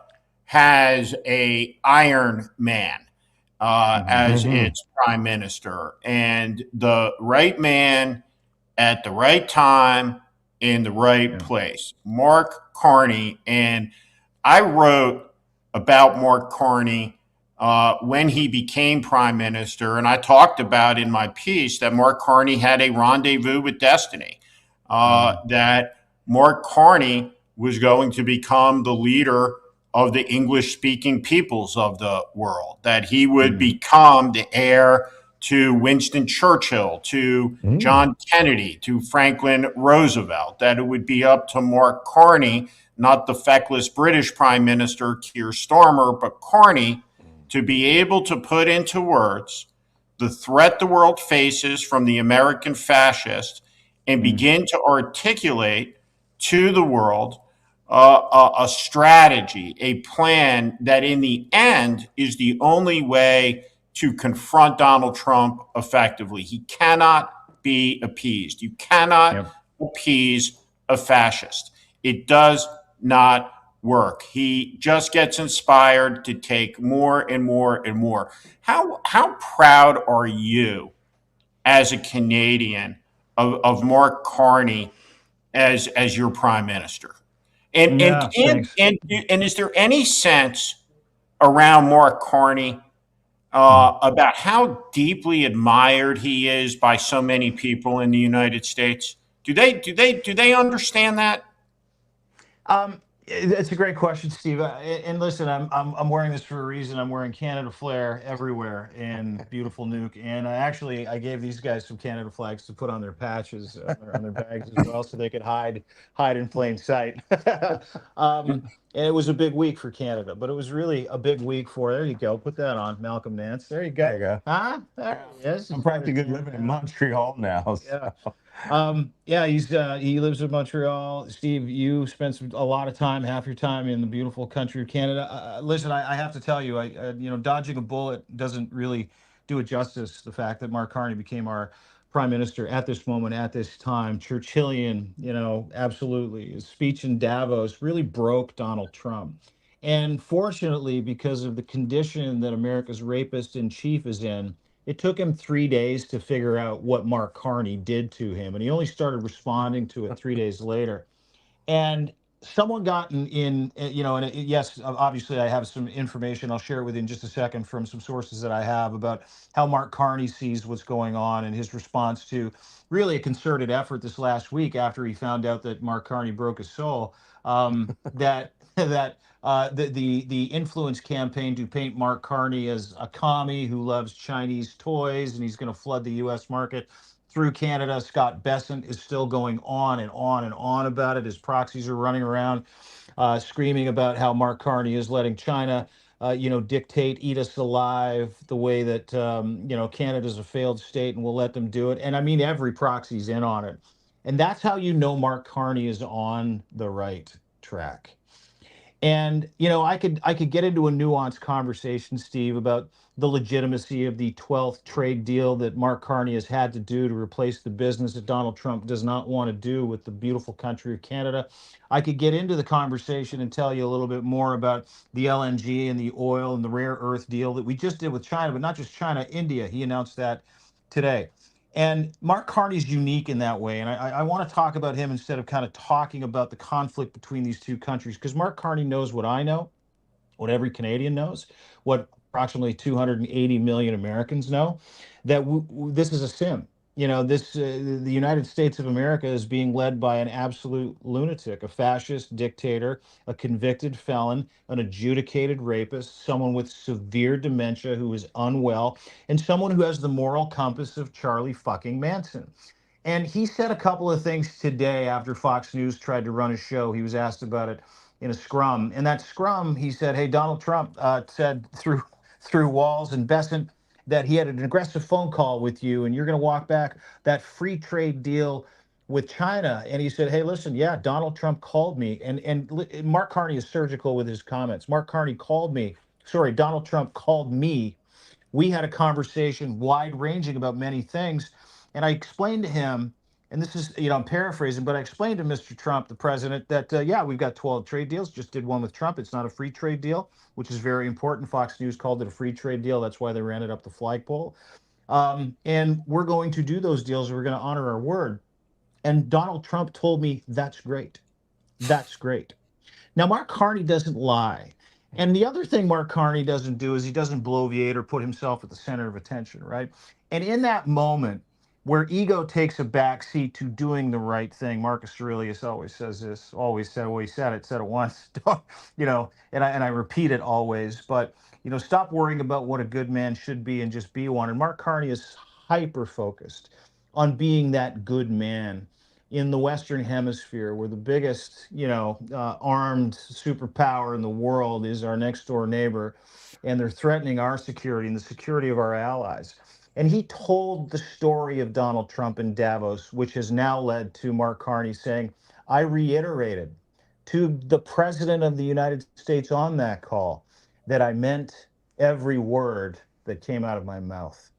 Speaker 2: has a Iron Man as its prime minister, and the right man at the right time in the right place, Mark Carney. And I wrote about Mark Carney when he became prime minister, and I talked about in my piece that Mark Carney had a rendezvous with destiny, that Mark Carney was going to become the leader of the English-speaking peoples of the world, that he would become the heir to Winston Churchill, to John Kennedy, to Franklin Roosevelt, that it would be up to Mark Carney, not the feckless British Prime Minister Keir Starmer, but Carney, to be able to put into words the threat the world faces from the American fascists and begin to articulate to the world a strategy, a plan that in the end is the only way to confront Donald Trump effectively. He cannot be appeased. You cannot appease a fascist. It does not work. He just gets inspired to take more and more and more. How proud are you as a Canadian of Mark Carney as your prime minister? And is there any sense around Mark Carney about how deeply admired he is by so many people in the United States? Do they understand that?
Speaker 3: It's a great question, Steve. And listen, I'm wearing this for a reason. I'm wearing Canada flair everywhere in beautiful Nuuk, and I gave these guys some Canada flags to put on their patches on their bags as well, so they could hide in plain sight. And it was a big week for Canada, but it was really a big week for. There you go. Put that on, Malcolm Nance. There you go.
Speaker 4: There you go.
Speaker 3: Huh? There he is.
Speaker 4: I'm practically living in Montreal now. So.
Speaker 3: Yeah. He lives in Montreal. Steve, you spent a lot of time, half your time in the beautiful country of Canada. Listen, I have to tell you, dodging a bullet doesn't really do it justice. The fact that Mark Carney became our prime minister at this moment, at this time, Churchillian, absolutely. His speech in Davos really broke Donald Trump. And fortunately, because of the condition that America's rapist in chief is in, it took him 3 days to figure out what Mark Carney did to him. And he only started responding to it 3 days later. And someone got yes, obviously I have some information. I'll share it with you in just a second from some sources that I have about how Mark Carney sees what's going on and his response to really a concerted effort this last week after he found out that Mark Carney broke his soul, that the influence campaign to paint Mark Carney as a commie who loves Chinese toys and he's going to flood the U.S. market through Canada. Scott Bessent is still going on and on and on about it. His proxies are running around screaming about how Mark Carney is letting China, dictate, eat us alive the way that, Canada's a failed state and we'll let them do it. And I mean, every proxy's in on it. And that's how Mark Carney is on the right track. And I could get into a nuanced conversation, Steve, about the legitimacy of the 12th trade deal that Mark Carney has had to do to replace the business that Donald Trump does not want to do with the beautiful country of Canada. I could get into the conversation and tell you a little bit more about the LNG and the oil and the rare earth deal that we just did with China, but not just China, India. He announced that today. And Mark Carney's unique in that way. And I want to talk about him instead of kind of talking about the conflict between these two countries, because Mark Carney knows what I know, what every Canadian knows, what approximately 280 million Americans know, that this is a sim. The United States of America is being led by an absolute lunatic, a fascist dictator, a convicted felon, an adjudicated rapist, someone with severe dementia who is unwell, and someone who has the moral compass of Charlie fucking Manson. And he said a couple of things today after Fox News tried to run a show. He was asked about it in a scrum. And that scrum, he said, hey, Donald Trump said through Walls and Bessent that he had an aggressive phone call with you and you're going to walk back that free trade deal with China. And he said, hey, listen, yeah, Donald Trump called me. And Mark Carney is surgical with his comments. Donald Trump called me. We had a conversation wide ranging about many things. And I explained to him, and this is, I'm paraphrasing, but I explained to Mr. Trump, the president, that, yeah, we've got 12 trade deals, just did one with Trump. It's not a free trade deal, which is very important. Fox News called it a free trade deal. That's why they ran it up the flagpole. And we're going to do those deals. We're going to honor our word. And Donald Trump told me, that's great. That's great. Now, Mark Carney doesn't lie. And the other thing Mark Carney doesn't do is he doesn't bloviate or put himself at the center of attention, right? And in that moment where ego takes a backseat to doing the right thing, Marcus Aurelius always says this, always said, well, he said it once, and I repeat it always, but, stop worrying about what a good man should be and just be one. And Mark Carney is hyper focused on being that good man in the Western Hemisphere, where the biggest, armed superpower in the world is our next door neighbor, and they're threatening our security and the security of our allies. And he told the story of Donald Trump in Davos, which has now led to Mark Carney saying, I reiterated to the president of the United States on that call that I meant every word that came out of my mouth.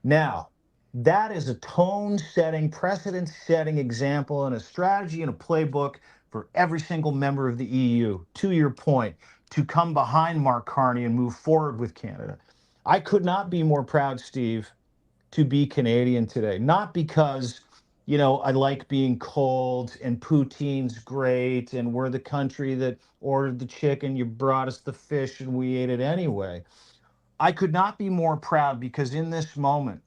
Speaker 3: Now, that is a tone-setting, precedent-setting example and a strategy and a playbook for every single member of the EU, to your point, to come behind Mark Carney and move forward with Canada. I could not be more proud, Steve, to be Canadian today. Not because, I like being cold and poutine's great and we're the country that ordered the chicken, you brought us the fish and we ate it anyway. I could not be more proud because in this moment,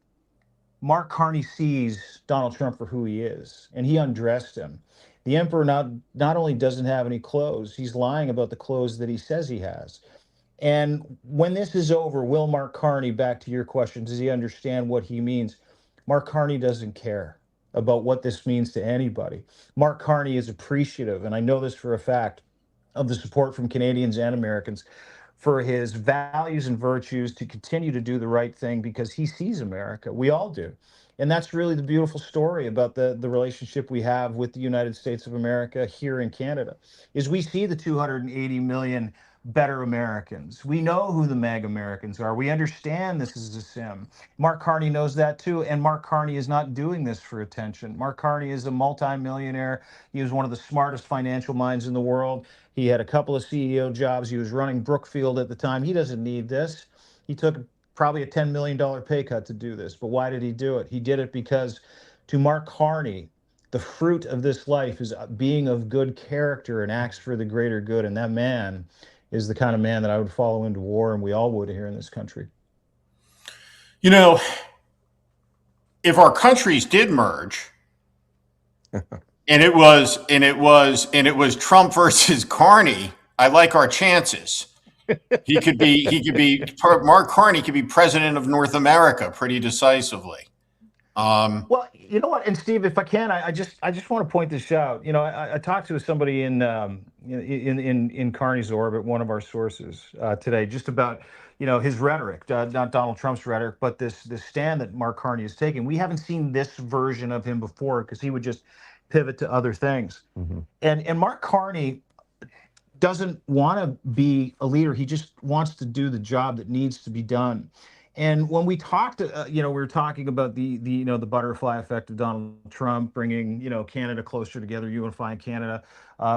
Speaker 3: Mark Carney sees Donald Trump for who he is, and he undressed him. The emperor not only doesn't have any clothes, he's lying about the clothes that he says he has. And when this is over, will Mark Carney, back to your question, does he understand what he means? Mark Carney doesn't care about what this means to anybody. Mark Carney is appreciative, and I know this for a fact, of the support from Canadians and Americans for his values and virtues to continue to do the right thing because he sees America. We all do. And that's really the beautiful story about the relationship we have with the United States of America here in Canada, is we see the 280 million better Americans. We know who the MAG Americans are. We understand this is a sim. Mark Carney knows that too. And Mark Carney is not doing this for attention. Mark Carney is a multimillionaire. He was one of the smartest financial minds in the world. He had a couple of CEO jobs. He was running Brookfield at the time. He doesn't need this. He took probably a $10 million pay cut to do this. But why did he do it? He did it because to Mark Carney, the fruit of this life is being of good character and acts for the greater good. And that man is the kind of man that I would follow into war, and we all would here in this country.
Speaker 2: If our countries did merge, and it was Trump versus Carney, I like our chances. Mark Carney could be president of North America pretty decisively.
Speaker 3: Well, you know what, and Steve, if I can, I just want to point this out. I talked to somebody in Carney's orbit, one of our sources today, just about his rhetoric, not Donald Trump's rhetoric, but this stand that Mark Carney is taking. We haven't seen this version of him before because he would just pivot to other things. Mm-hmm. And Mark Carney doesn't want to be a leader. He just wants to do the job that needs to be done. And when we talked, we were talking about the butterfly effect of Donald Trump bringing, Canada closer together, unifying Canada,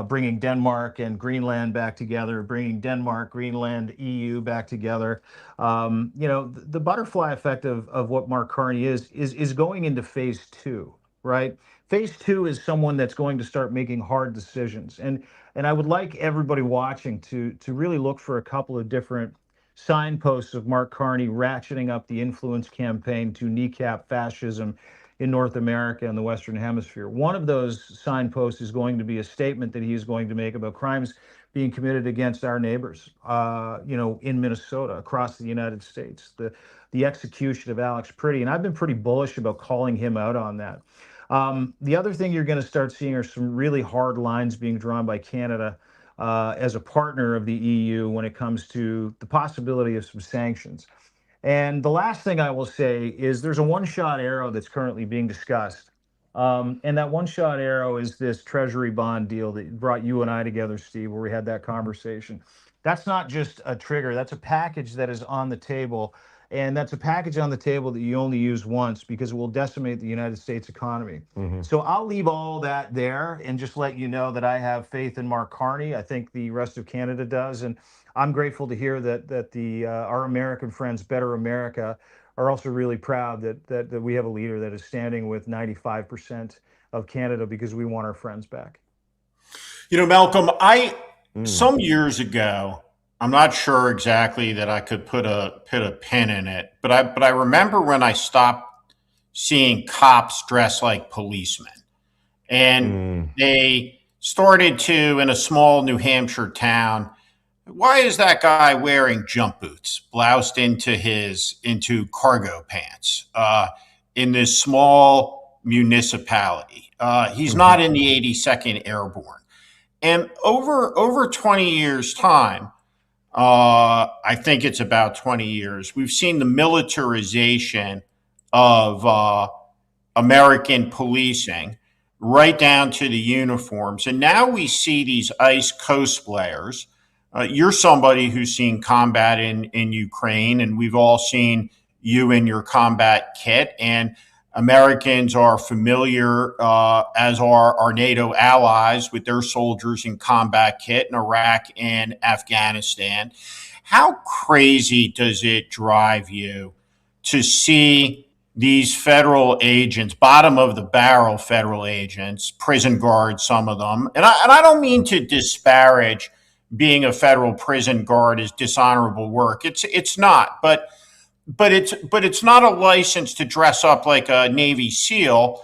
Speaker 3: bringing Denmark and Greenland back together, bringing Denmark, Greenland, EU back together. The butterfly effect of what Mark Carney is going into phase two, right? Phase two is someone that's going to start making hard decisions. And I would like everybody watching to really look for a couple of different signposts of Mark Carney ratcheting up the influence campaign to kneecap fascism in North America and the Western Hemisphere. One of those signposts is going to be a statement that he is going to make about crimes being committed against our neighbors, in Minnesota, across the United States, the execution of Alex Pretti. And I've been pretty bullish about calling him out on that. The other thing you're going to start seeing are some really hard lines being drawn by Canada as a partner of the EU when it comes to the possibility of some sanctions. And the last thing I will say is there's a one-shot arrow that's currently being discussed. And that one-shot arrow is this Treasury bond deal that brought you and I together, Steve, where we had that conversation. That's not just a trigger. That's a package that is on the table And that's a package on the table that you only use once because it will decimate the United States economy. So I'll leave all that there and just let you know that I have faith in Mark Carney. I think the rest of Canada does. And I'm grateful to hear that our American friends, Better America, are also really proud that we have a leader that is standing with 95% of Canada because we want our friends back.
Speaker 2: Malcolm, some years ago, I'm not sure exactly that I could put a pin in it, but I remember when I stopped seeing cops dressed like policemen, and they started to, in a small New Hampshire town, why is that guy wearing jump boots, bloused into cargo pants in this small municipality? He's not in the 82nd Airborne. And over 20 years' time, I think it's about 20 years, we've seen the militarization of American policing right down to the uniforms. And now we see these ICE cosplayers. You're somebody who's seen combat in Ukraine, and we've all seen you in your combat kit. And Americans are familiar, as are our NATO allies, with their soldiers in combat kit in Iraq and Afghanistan. How crazy does it drive you to see these federal agents, bottom of the barrel federal agents, prison guards, some of them, and I don't mean to disparage being a federal prison guard as dishonorable work. It's not, but it's not a license to dress up like a Navy SEAL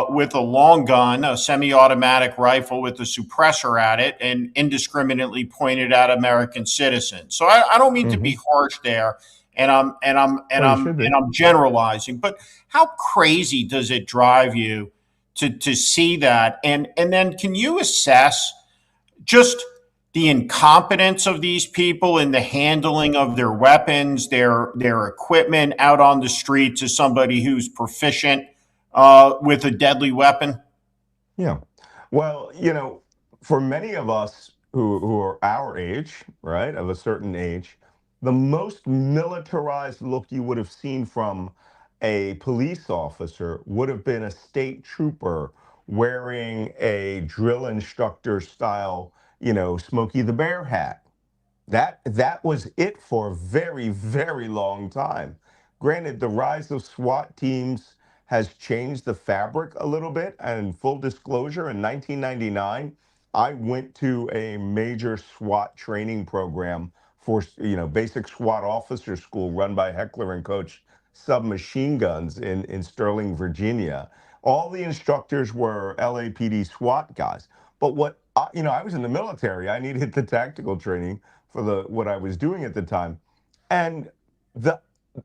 Speaker 2: with a long gun, a semi-automatic rifle with a suppressor at it, and indiscriminately pointed at American citizens. So I don't mean to be harsh there, and I'm generalizing, but how crazy does it drive you to see that? And then can you assess just the incompetence of these people in the handling of their weapons, their equipment out on the streets as somebody who's proficient with a deadly weapon?
Speaker 4: Yeah. Well, for many of us who are our age, right, of a certain age, the most militarized look you would have seen from a police officer would have been a state trooper wearing a drill instructor style, Smokey the Bear hat. That was it for a very, very long time. Granted, the rise of SWAT teams has changed the fabric a little bit. And full disclosure, in 1999, I went to a major SWAT training program for, basic SWAT officer school run by Heckler and Koch submachine guns in Sterling, Virginia. All the instructors were LAPD SWAT guys. But I was in the military. I needed the tactical training for what I was doing at the time. And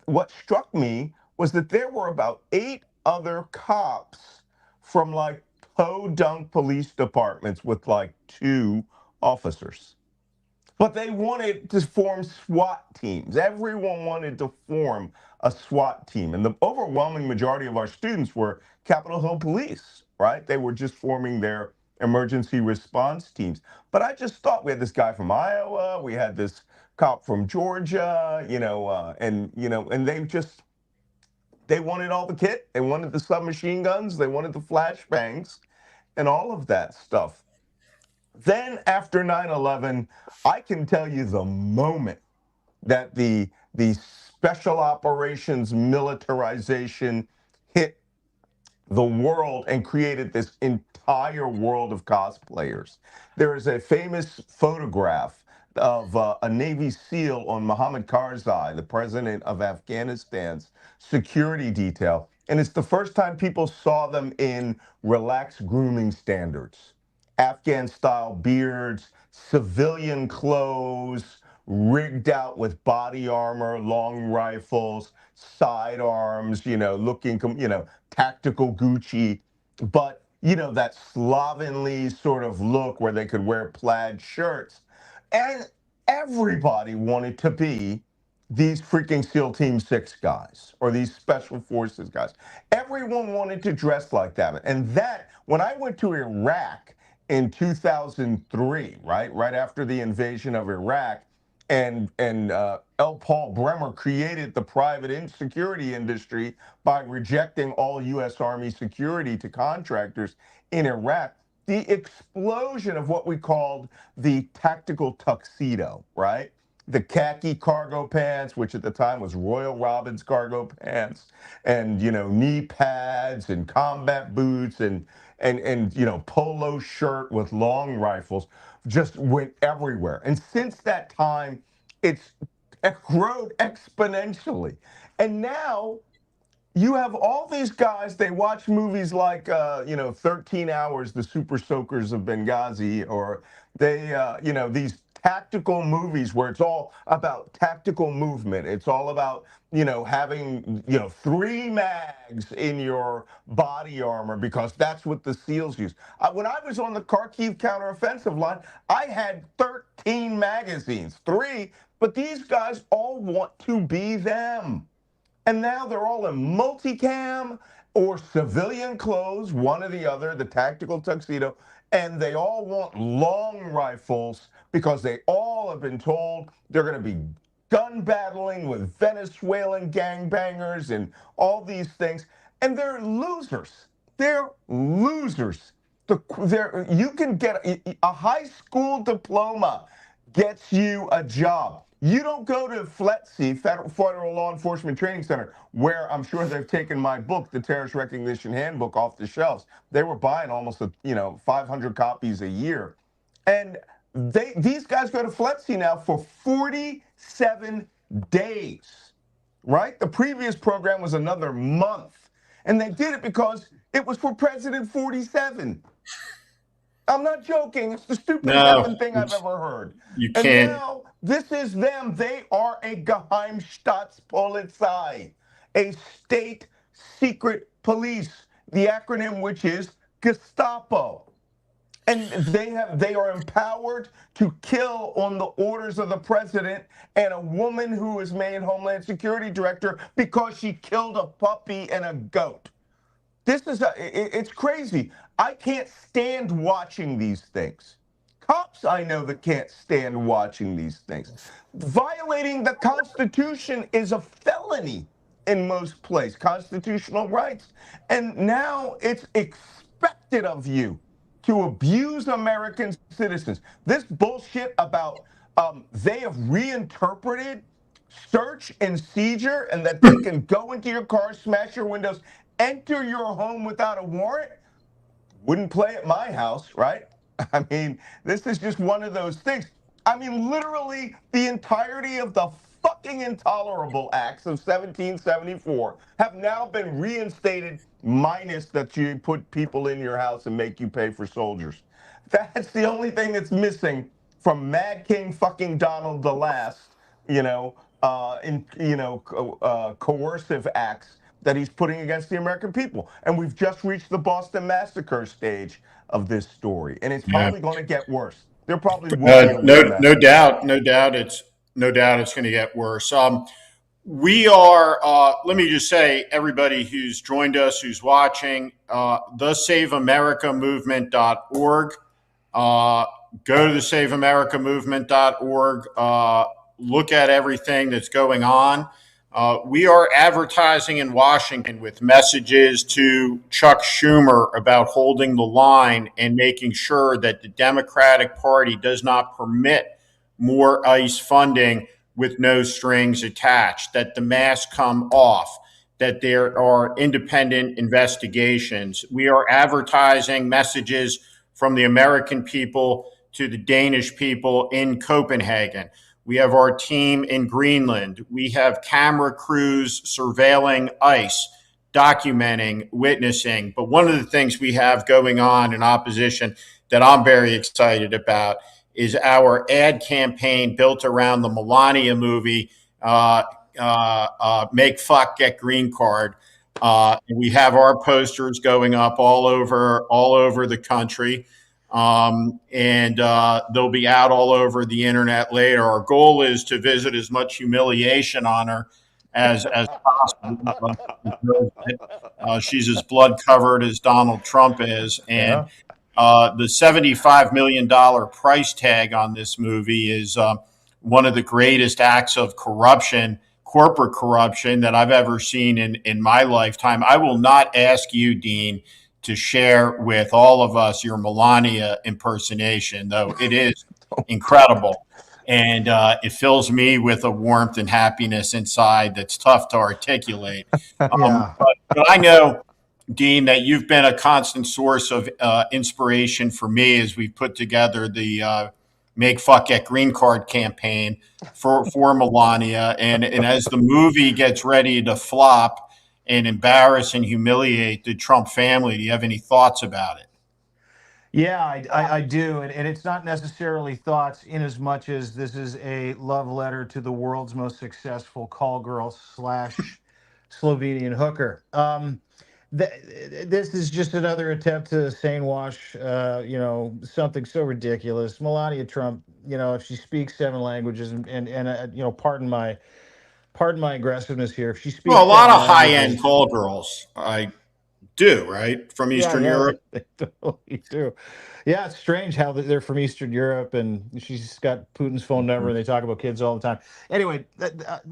Speaker 4: what struck me was that there were about 8 other cops from like podunk police departments with like 2 officers. But they wanted to form SWAT teams. Everyone wanted to form a SWAT team. And the overwhelming majority of our students were Capitol Hill police, right? They were just forming their emergency response teams. But I just thought we had this guy from Iowa, we had this cop from Georgia, and they wanted all the kit. They wanted the submachine guns. They wanted the flashbangs and all of that stuff. Then after 9/11, I can tell you the moment that the special operations militarization hit the world and created this entire world of cosplayers. There is a famous photograph of a Navy SEAL on Mohammed Karzai, the president of Afghanistan's security detail. And it's the first time people saw them in relaxed grooming standards. Afghan-style beards, civilian clothes, rigged out with body armor, long rifles, sidearms, looking, tactical Gucci. But, that slovenly sort of look where they could wear plaid shirts. And everybody wanted to be these freaking SEAL Team 6 guys or these Special Forces guys. Everyone wanted to dress like that. And when I went to Iraq in 2003, right after the invasion of Iraq, and L. Paul Bremer created the private security industry by rejecting all U.S. Army security to contractors in Iraq. The explosion of what we called the tactical tuxedo, right? The khaki cargo pants, which at the time was Royal Robbins cargo pants, and knee pads and combat boots and polo shirt with long rifles, just went everywhere. And since that time, it's grown exponentially. And now you have all these guys, they watch movies like, 13 Hours, The Super Soakers of Benghazi, or they, these tactical movies where it's all about tactical movement. It's all about, having, 3 mags in your body armor because that's what the SEALs use. When I was on the Kharkiv counteroffensive line, I had 13 magazines, 3, but these guys all want to be them. And now they're all in multicam or civilian clothes, one or the other, the tactical tuxedo, and they all want long rifles because they all have been told they're going to be gun battling with Venezuelan gangbangers and all these things. And they're losers. They're losers. You can get a high school diploma gets you a job. You don't go to FLETC, Federal Law Enforcement Training Center, where I'm sure they've taken my book, the Terrorist Recognition Handbook, off the shelves. They were buying almost 500 copies a year. And these guys go to FLETC now for 47 days, right? The previous program was another month. And they did it because it was for President 47. I'm not joking. It's the stupidest thing I've ever heard.
Speaker 2: You can't.
Speaker 4: And now this is them. They are a Geheimstaatspolizei, a state secret police, the acronym which is Gestapo. And they are empowered to kill on the orders of the president and a woman who is made Homeland Security Director because she killed a puppy and a goat. It's crazy. I can't stand watching these things. Cops I know that can't stand watching these things. Violating the Constitution is a felony in most places, constitutional rights. And now it's expected of you to abuse American citizens. This bullshit about they have reinterpreted search and seizure and that they can go into your car, smash your windows, enter your home without a warrant, wouldn't play at my house, right? I mean, this is just one of those things. I mean, literally the entirety of the fucking intolerable acts of 1774 have now been reinstated, minus that you put people in your house and make you pay for soldiers. That's the only thing that's missing from Mad King fucking Donald the Last, coercive acts that he's putting against the American people. And we've just reached the Boston Massacre stage of this story. And it's probably going to get worse. There probably will be a
Speaker 2: no doubt it's going to get worse. We are, let me just say, everybody who's joined us, who's watching, thesaveamericamovement.org. Go to thesaveamericamovement.org. Look at everything that's going on. We are advertising in Washington with messages to Chuck Schumer about holding the line and making sure that the Democratic Party does not permit more ICE funding with no strings attached, that the masks come off, that there are independent investigations. We are advertising messages from the American people to the Danish people in Copenhagen. We have our team in Greenland. We have camera crews surveilling ICE, documenting, witnessing. But one of the things we have going on in opposition that I'm very excited about is our ad campaign built around the Melania movie, Make Fuck, Get Green Card. We have our posters going up all over the country. And they'll be out all over the internet later. Our goal is to visit as much humiliation on her as possible. She's as blood covered as Donald Trump is. And the $75 million price tag on this movie is one of the greatest acts of corruption, corporate corruption that I've ever seen in my lifetime. I will not ask you, Dean, to share with all of us your Melania impersonation, though it is incredible. And it fills me with a warmth and happiness inside that's tough to articulate.
Speaker 3: Yeah.
Speaker 2: But I know, Dean, that you've been a constant source of inspiration for me as we've put together the Make Fuck Get Green Card campaign for Melania. And as the movie gets ready to flop and embarrass and humiliate the Trump family, do you have any thoughts about it?
Speaker 3: Yeah, I do. And it's not necessarily thoughts in as much as this is a love letter to the world's most successful call girl / Slovenian hooker. This is just another attempt to sane wash, something so ridiculous. Melania Trump, if she speaks 7 languages and pardon my aggressiveness here. If she speaks
Speaker 2: Well, a lot
Speaker 3: 7
Speaker 2: of high-end
Speaker 3: languages,
Speaker 2: call girls, I do, right? From Eastern Europe.
Speaker 3: they totally do. Yeah, it's strange how they're from Eastern Europe, and she's got Putin's phone number, and they talk about kids all the time. Anyway,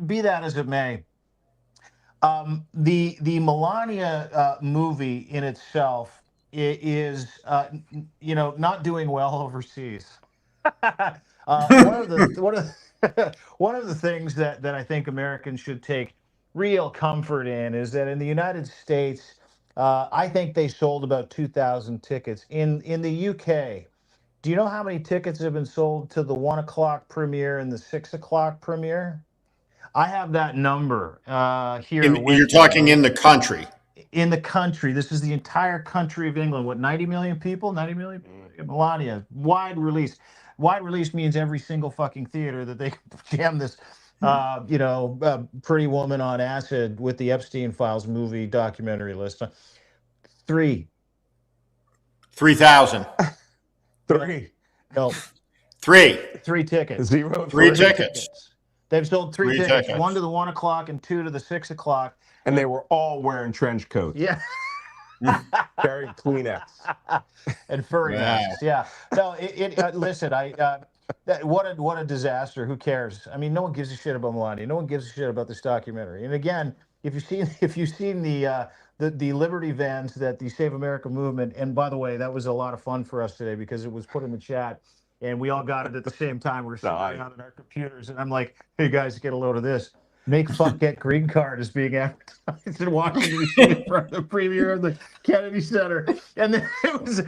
Speaker 3: be that as it may, the Melania movie in itself is not doing well overseas. One of the things that I think Americans should take real comfort in is that in the United States, I think they sold about 2,000 tickets. In the UK, do you know how many tickets have been sold to the 1 o'clock premiere and the 6 o'clock premiere? I have that number here.
Speaker 2: You're talking in the country.
Speaker 3: In the country. This is the entire country of England. What, 90 million people? 90 million? Melania. Wide release. Wide release means every single fucking theater that they jam this, Pretty Woman on Acid with the Epstein Files movie documentary list.
Speaker 2: 3,000.
Speaker 4: 3.
Speaker 3: No.
Speaker 2: 3
Speaker 3: tickets.
Speaker 4: 0.
Speaker 2: 3 tickets.
Speaker 3: They've sold 3 tickets.
Speaker 2: tickets.
Speaker 3: 1 to the 1 o'clock and 2 to the 6 o'clock.
Speaker 4: And they were all wearing trench coats.
Speaker 3: Yeah.
Speaker 4: Carrying Kleenex.
Speaker 3: And furry masks. Yeah. No, listen, what a disaster. Who cares? I mean, no one gives a shit about Melania. No one gives a shit about this documentary. And again, if you've seen the Liberty vans that the Save America movement, and by the way, that was a lot of fun for us today because it was put in the chat and we all got it at the same time. We were sitting around on our computers and I'm like, hey guys, get a load of this. Make Fuck Get Green Card is being advertised in Washington D.C. for the premiere of the Kennedy Center. And then it was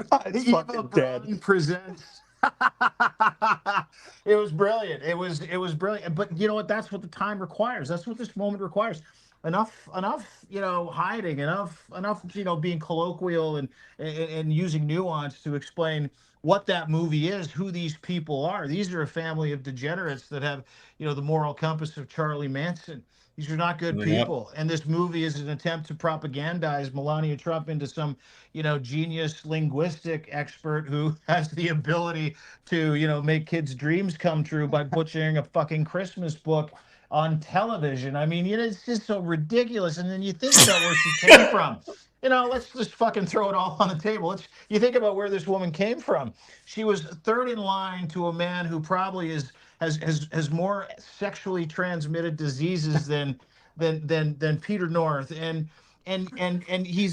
Speaker 4: fucking dead.
Speaker 3: Presents. It was brilliant. It was brilliant. But you know what? That's what the time requires. That's what this moment requires. Enough, hiding, enough, being colloquial and using nuance to explain what that movie is, who these people are. These are a family of degenerates that have, the moral compass of Charlie Manson. These are not good people. And this movie is an attempt to propagandize Melania Trump into some, genius linguistic expert who has the ability to, make kids' dreams come true by butchering a fucking Christmas book on television. I mean, it's just so ridiculous. And then you think about where she came from. Let's just fucking throw it all on the table. You think about where this woman came from. She was third in line to a man who probably has more sexually transmitted diseases than Peter North. And he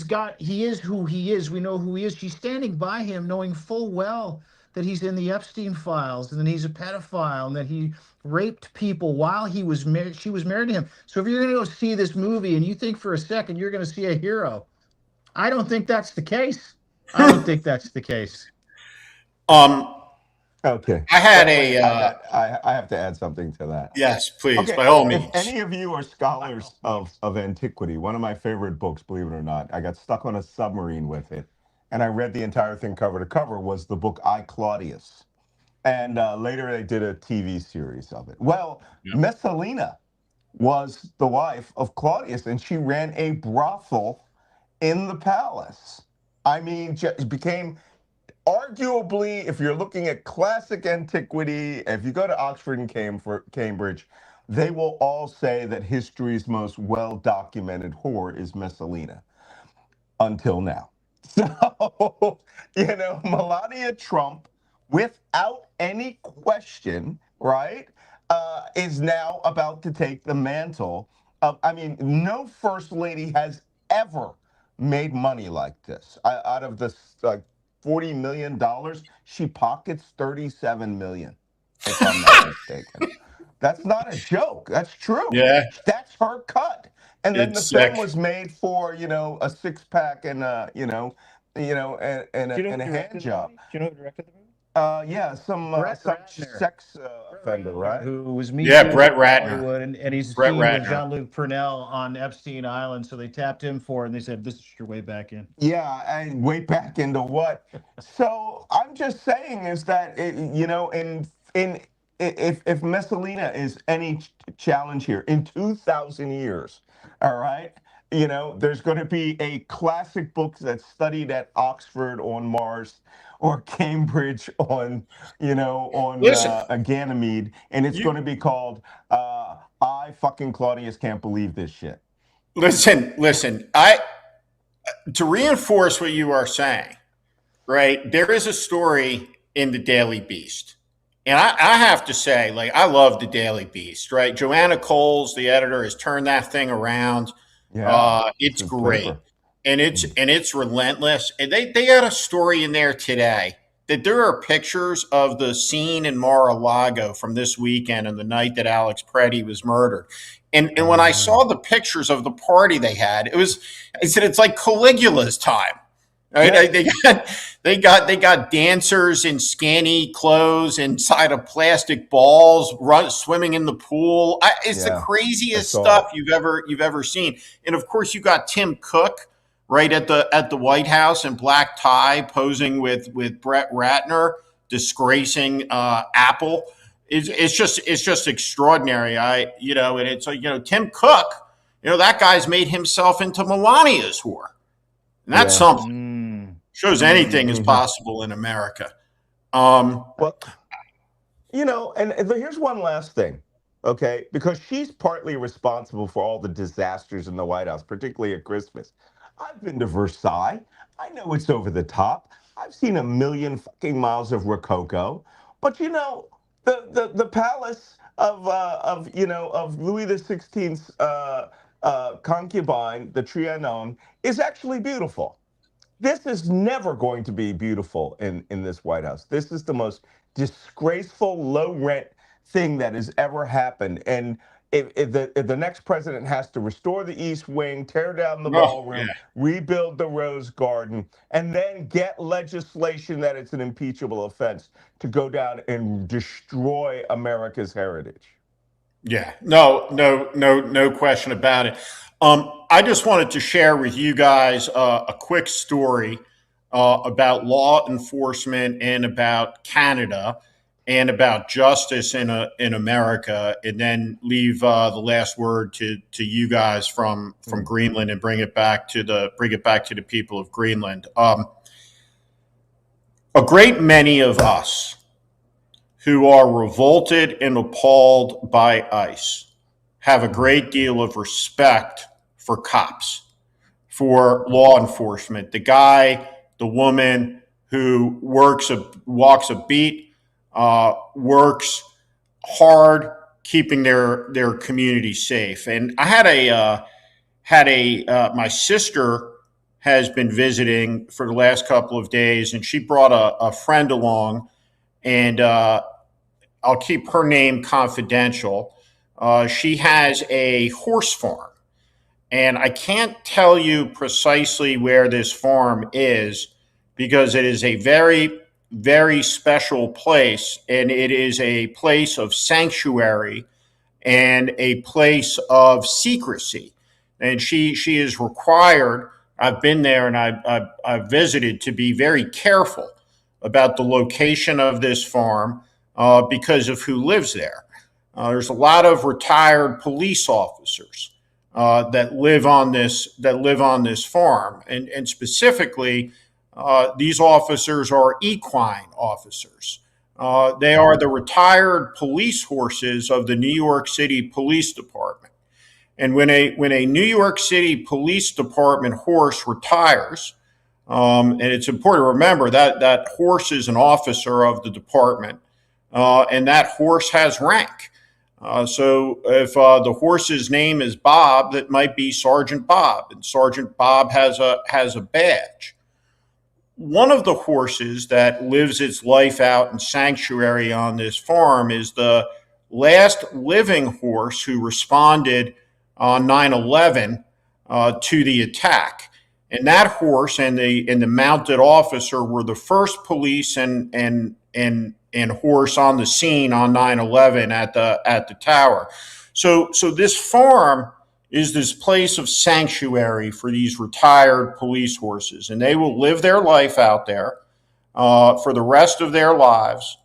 Speaker 3: is who he is. We know who he is. She's standing by him knowing full well that he's in the Epstein files and that he's a pedophile and that he raped people while she was married to him. So if you're going to go see this movie and you think for a second you're going to see a hero, I don't think that's the case. I don't think that's the case.
Speaker 4: Okay.
Speaker 2: I had
Speaker 4: I have to add something to that.
Speaker 2: Yes, please,
Speaker 4: Okay.
Speaker 2: by all means.
Speaker 4: If any of you are scholars of antiquity, one of my favorite books, believe it or not, I got stuck on a submarine with it, and I read the entire thing cover to cover, was the book I, Claudius. And later they did a TV series of it. Well, Messalina was the wife of Claudius, and she ran a brothel in the palace. I mean, it became arguably, if you're looking at classic antiquity, if you go to Oxford and Cambridge, they will all say that history's most well-documented whore is Messalina. Until now. So, Melania Trump without any question, right, is now about to take the mantle of, I mean, no first lady has ever made money like this. Out of this $40 million, she pockets $37 million, if I'm not mistaken. That's not a joke. That's true.
Speaker 2: Yeah,
Speaker 4: That's her cut. And then the
Speaker 2: it's
Speaker 4: film
Speaker 2: sick.
Speaker 4: was made for, a six pack and
Speaker 3: Do you know
Speaker 4: and
Speaker 3: who
Speaker 4: a hand
Speaker 3: directed the
Speaker 4: job.
Speaker 3: movie? Do you know who directed the movie?
Speaker 4: Yeah, some sex offender, right?
Speaker 3: Who was Me
Speaker 2: Yeah,
Speaker 3: Too
Speaker 2: Brett
Speaker 3: in
Speaker 2: Ratner.
Speaker 3: Hollywood, and he's
Speaker 2: Brett
Speaker 3: teamed with
Speaker 2: Ratner.
Speaker 3: Jean-Luc Purnell on Epstein Island, so they tapped him for it, and they said, "This is your way back in."
Speaker 4: Yeah, and way back into what? So I'm just saying is that in if Messalina is any challenge here in 2,000 years, all right, there's going to be a classic book that's studied at Oxford on Mars or Cambridge on
Speaker 2: Listen,
Speaker 4: Ganymede, and it's
Speaker 2: you
Speaker 4: going to be called I fucking Claudius can't believe this shit.
Speaker 2: listen. I To reinforce what you are saying, right? There is a story in the Daily Beast. And I have to say, like, I love the Daily Beast, right? Joanna Coles, the editor, has turned that thing around.
Speaker 4: Yeah, it's
Speaker 2: It's
Speaker 4: a
Speaker 2: great.
Speaker 4: paper.
Speaker 2: And it's relentless. And they had a story in there today that there are pictures of the scene in Mar-a-Lago from this weekend and the night that Alex Pretti was murdered. And when I saw the pictures of the party they had, I said it's like Caligula's time. Right?
Speaker 4: Yeah.
Speaker 2: They got dancers in scanty clothes inside of plastic balls, swimming in the pool. It's the
Speaker 4: Yeah, I
Speaker 2: craziest
Speaker 4: saw it.
Speaker 2: stuff you've ever seen. And of course, you got Tim Cook right at the White House in black tie, posing with Brett Ratner, disgracing Apple. It's just extraordinary. And it's like Tim Cook. That guy's made himself into Melania's whore, and that's
Speaker 4: Yeah.
Speaker 2: something.
Speaker 3: Mm.
Speaker 2: Shows anything is
Speaker 4: Mhm.
Speaker 2: possible in America. Um,
Speaker 4: Well, and here's one last thing, okay? Because she's partly responsible for all the disasters in the White House, particularly at Christmas. I've been to Versailles. I know it's over the top. I've seen a million fucking miles of Rococo, but the palace of Louis XVI concubine, the Trianon, is actually beautiful. This is never going to be beautiful in this White House. This is the most disgraceful, low rent thing that has ever happened. And if the next president has to restore the East Wing, tear down the
Speaker 2: oh yeah,
Speaker 4: ballroom, rebuild the Rose Garden, and then get legislation that it's an impeachable offense to go down and destroy America's heritage.
Speaker 2: yeah. No question about it. I just wanted to share with you guys a quick story about law enforcement and about Canada and about justice in America, and then leave the last word to you guys from
Speaker 4: Hmm.
Speaker 2: Greenland and bring it back to the people of Greenland. A great many of us who are revolted and appalled by ICE have a great deal of respect for cops, for law enforcement. The guy, the woman who walks a beat, works hard, keeping their community safe. And I my sister has been visiting for the last couple of days, and she brought a friend along, and I'll keep her name confidential. She has a horse farm, and I can't tell you precisely where this farm is because it is a very, very special place, and it is a place of sanctuary and a place of secrecy. And she is required. I've been there and I've visited to be very careful about the location of this farm because of who lives there. There's a lot of retired police officers that live on this farm, and specifically, these officers are equine officers. They are the retired police horses of the New York City Police Department. And when a New York City Police Department horse retires, And it's important to remember that that horse is an officer of the department, and that horse has rank. So if the horse's name is Bob, that might be Sergeant Bob, and Sergeant Bob has a badge. One of the horses that lives its life out in sanctuary on this farm is the last living horse who responded on 9/11 to the attack. And that horse and the mounted officer were the first police and horse on the scene on 9/11 at the tower. So this farm is this place of sanctuary for these retired police horses, and they will live their life out there for the rest of their lives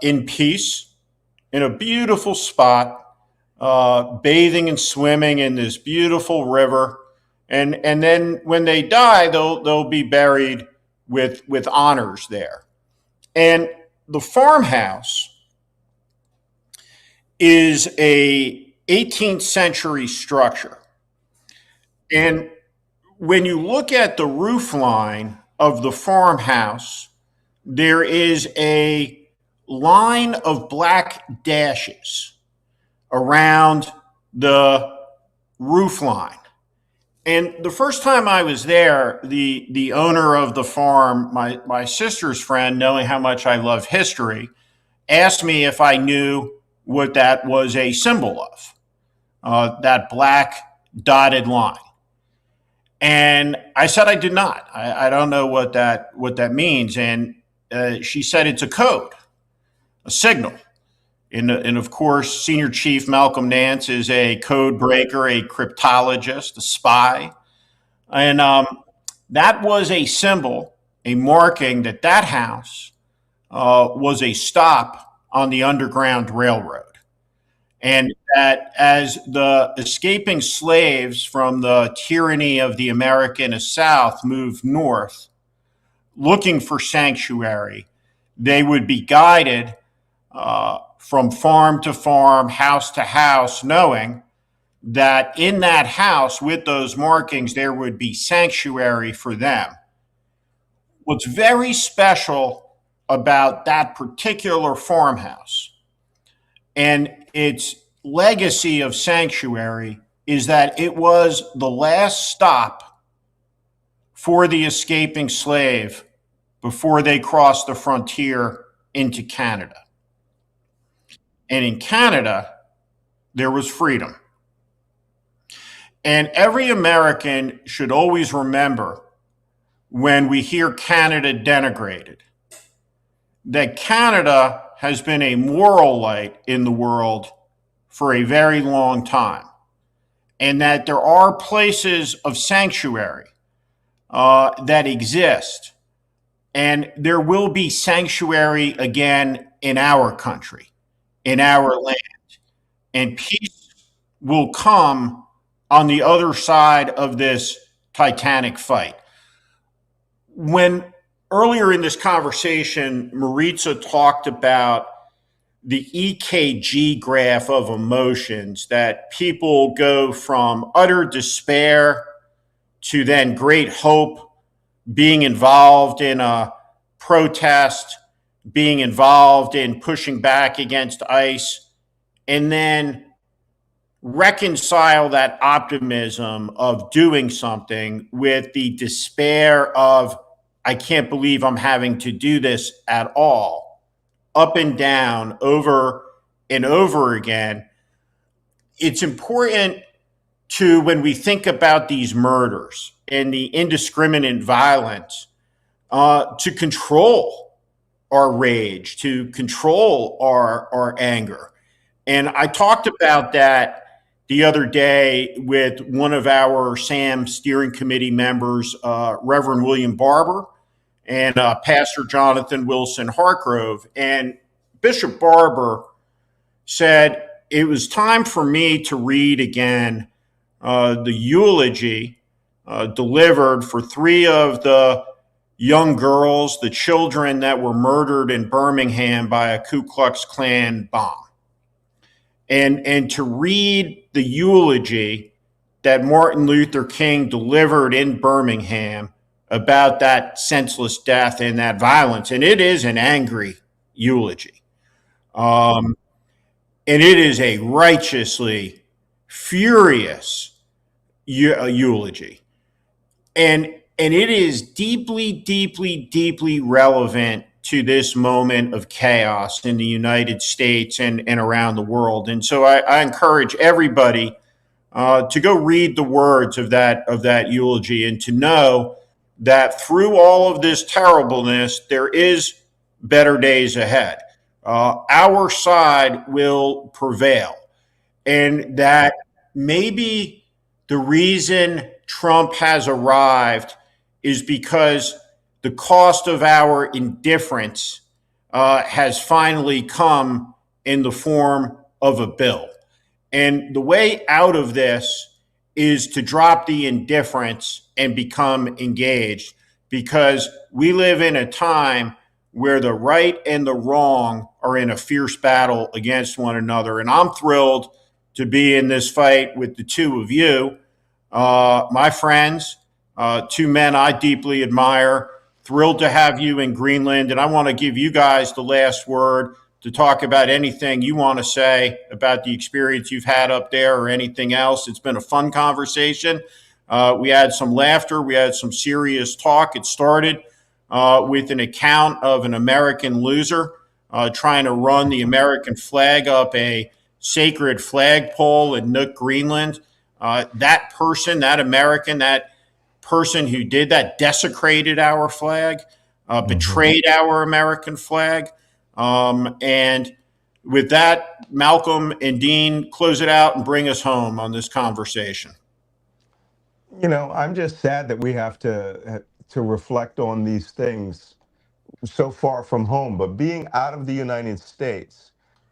Speaker 2: in peace, in a beautiful spot, bathing and swimming in this beautiful river, and then when they die, they'll be buried with honors there. And the farmhouse is a 18th century structure. And when you look at the roof line of the farmhouse, there is a line of black dashes around the roof line. And the first time I was there, the owner of the farm, my sister's friend, knowing how much I love history, asked me if I knew what that was a symbol of, that black dotted line. And I said I did not. I don't know what that means. And she said it's a code, a signal. And of course, Senior Chief Malcolm Nance is a code breaker, a cryptologist, a spy. And that was a symbol, a marking that house was a stop on the Underground Railroad. And that as the escaping slaves from the tyranny of the American South moved north, looking for sanctuary, they would be guided from farm to farm, house to house, knowing that in that house with those markings, there would be sanctuary for them. What's very special about that particular farmhouse and its legacy of sanctuary is that it was the last stop for the escaping slave before they crossed the frontier into Canada. And in Canada, there was freedom. And every American should always remember when we hear Canada denigrated, that Canada has been a moral light in the world for a very long time, and that there are places of sanctuary that exist, and there will be sanctuary again in our country, in our land, and peace will come on the other side of this titanic fight. When earlier in this conversation, Maritsa talked about the EKG graph of emotions, that people go from utter despair to then great hope, being involved in a protest, being involved in pushing back against ICE, and then reconcile that optimism of doing something with the despair of, I can't believe I'm having to do this at all, up and down, over and over again. It's important to, when we think about these murders and the indiscriminate violence, to control our rage, to control our anger. And I talked about that the other day with one of our SAM steering committee members, Reverend William Barber, and Pastor Jonathan Wilson Hartgrove. And Bishop Barber said it was time for me to read again the eulogy delivered for three of the young girls, the children that were murdered in Birmingham by a Ku Klux Klan bomb. And to read the eulogy that Martin Luther King delivered in Birmingham about that senseless death and that violence. And it is an angry eulogy. And it is a righteously furious eulogy. And it is deeply, deeply, deeply relevant to this moment of chaos in the United States and around the world. And so I encourage everybody to go read the words of that eulogy and to know that through all of this terribleness, there is better days ahead. Our side will prevail, and that maybe the reason Trump has arrived is because the cost of our indifference has finally come in the form of a bill. And the way out of this is to drop the indifference and become engaged, because we live in a time where the right and the wrong are in a fierce battle against one another. And I'm thrilled to be in this fight with the two of you, my friends, two men I deeply admire. Thrilled to have you in Greenland. And I want to give you guys the last word to talk about anything you want to say about the experience you've had up there or anything else. It's been a fun conversation. We had some laughter. We had some serious talk. It started with an account of an American loser trying to run the American flag up a sacred flagpole in Nuuk, Greenland. That person, that American, that person who did that desecrated our flag, betrayed our American flag. And with that, Malcolm and Dean, close it out and bring us home on this conversation.
Speaker 4: You know, I'm just sad that we have to reflect on these things so far from home, but being out of the United States,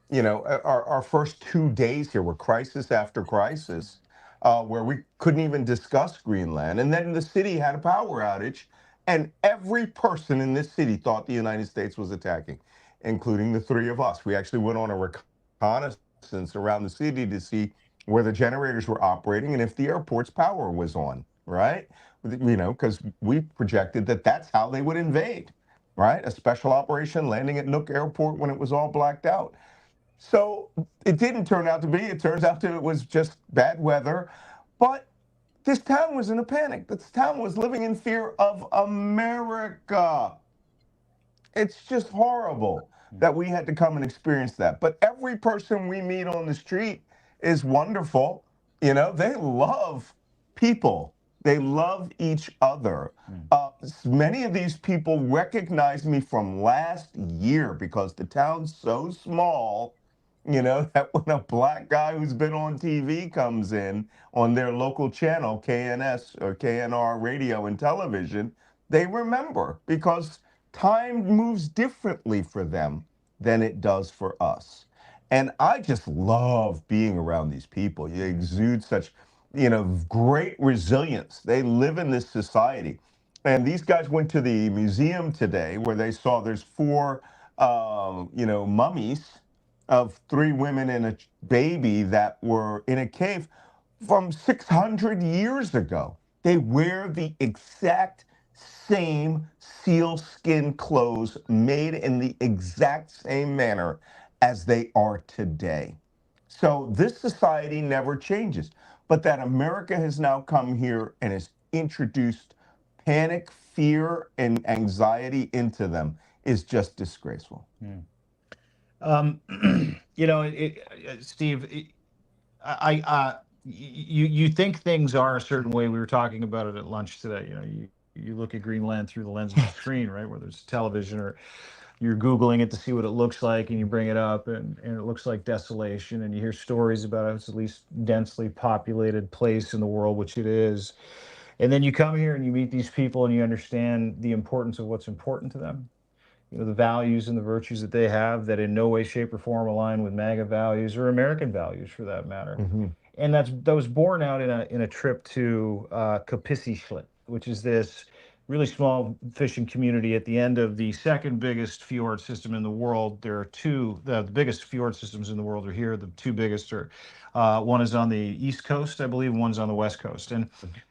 Speaker 4: you know, our first 2 days here were crisis after crisis, where we couldn't even discuss Greenland. And then the city had a power outage, and every person in this city thought the United States was attacking, including the three of us. We actually went on a reconnaissance around the city to see where the generators were operating and if the airport's power was on, right? You know, because we projected that that's how they would invade, right? A special operation landing at Nuuk Airport when it was all blacked out. So it didn't turn out to be. It turns out that it was just bad weather. But this town was in a panic. This town was living in fear of America. It's just horrible that we had to come and experience that. But every person we meet on the street is wonderful. You know, they love people. They love each other. Many of these people recognize me from last year because the town's so small, you know, that when a black guy who's been on TV comes in on their local channel, KNS or KNR radio and television, they remember because time moves differently for them than it does for us. And I just love being around these people. They exude such, you know, great resilience. They live in this society. And these guys went to the museum today where they saw there's four, you know, mummies of three women and a baby that were in a cave from 600 years ago. They wear the exact same sealskin clothes made in the exact same manner as they are today. So this society never changes. But that America has now come here and has introduced panic, fear, and anxiety into them is just disgraceful.
Speaker 3: You know, Steve, you think things are a certain way. We were talking about it at lunch today. You know, you look at Greenland through the lens of the screen, right? Whether it's television or you're Googling it to see what it looks like, and you bring it up, and it looks like desolation, and you hear stories about it's the least densely populated place in the world, which it is. And then you come here and you meet these people and you understand the importance of what's important to them. You know, the values and the virtues that they have that in no way, shape, or form align with MAGA values or American values for that matter. And that was born out in a trip to Kapisishlip, which is this really small fishing community at the end of the second biggest fjord system in the world. There are two, the biggest fjord systems in the world are here. The two biggest are, one is on the East Coast, I believe, and one's on the West Coast. We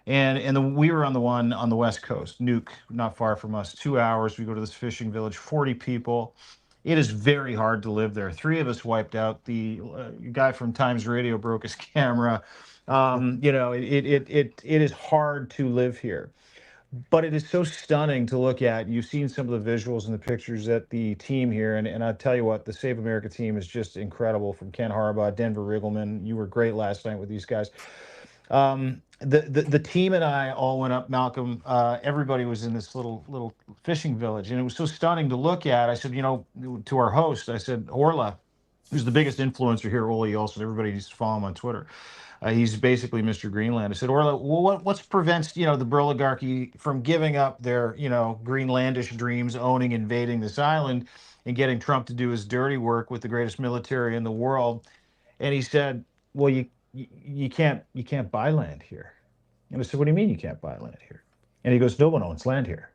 Speaker 3: were on the one on the West Coast, Nuuk, not far from us, 2 hours. We go to this fishing village, 40 people. It is very hard to live there. Three of us wiped out. The guy from Times Radio broke his camera. It is hard to live here, but it is so stunning to look at. You've seen some of the visuals and the pictures that the team here, and I tell you what, the Save America team is just incredible. From Ken Harbaugh, Denver Riggleman, you were great last night with these guys. The team and I all went up, Malcolm. Everybody was in this little fishing village, and it was so stunning to look at. I said, to our host, I said, Orla, who's the biggest influencer here, Ole Olsen. Everybody needs to follow him on Twitter. He's basically Mr. Greenland. I said, Orla, well, what prevents the oligarchy from giving up their Greenlandish dreams, owning, invading this island, and getting Trump to do his dirty work with the greatest military in the world? And he said, well, you can't buy land here. And I said, what do you mean you can't buy land here? And he goes, no one owns land here.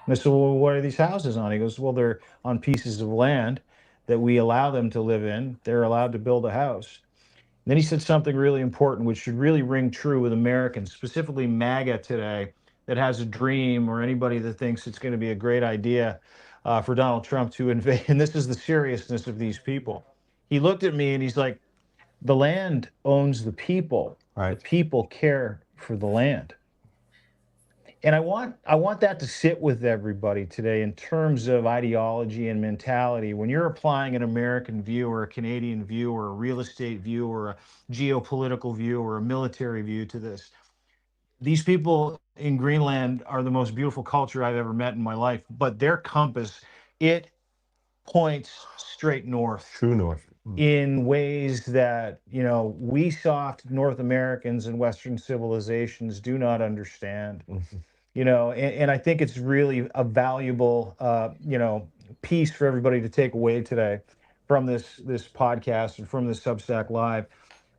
Speaker 3: And I said, well, what are these houses on? He goes, well, they're on pieces of land that we allow them to live in. They're allowed to build a house. Then he said something really important, which should really ring true with Americans, specifically MAGA today, that has a dream, or anybody that thinks it's going to be a great idea for Donald Trump to invade. And this is the seriousness of these people. He looked at me and he's like, the land owns the people. Right. The people care for the land. And I want that to sit with everybody today in terms of ideology and mentality. When you're applying an American view or a Canadian view or a real estate view or a geopolitical view or a military view to this, these people in Greenland are the most beautiful culture I've ever met in my life. But their compass, it points straight north. True north. In ways that, we soft North Americans and Western civilizations do not understand. Mm-hmm. And I think it's really a valuable, piece for everybody to take away today from this podcast and from this Substack Live,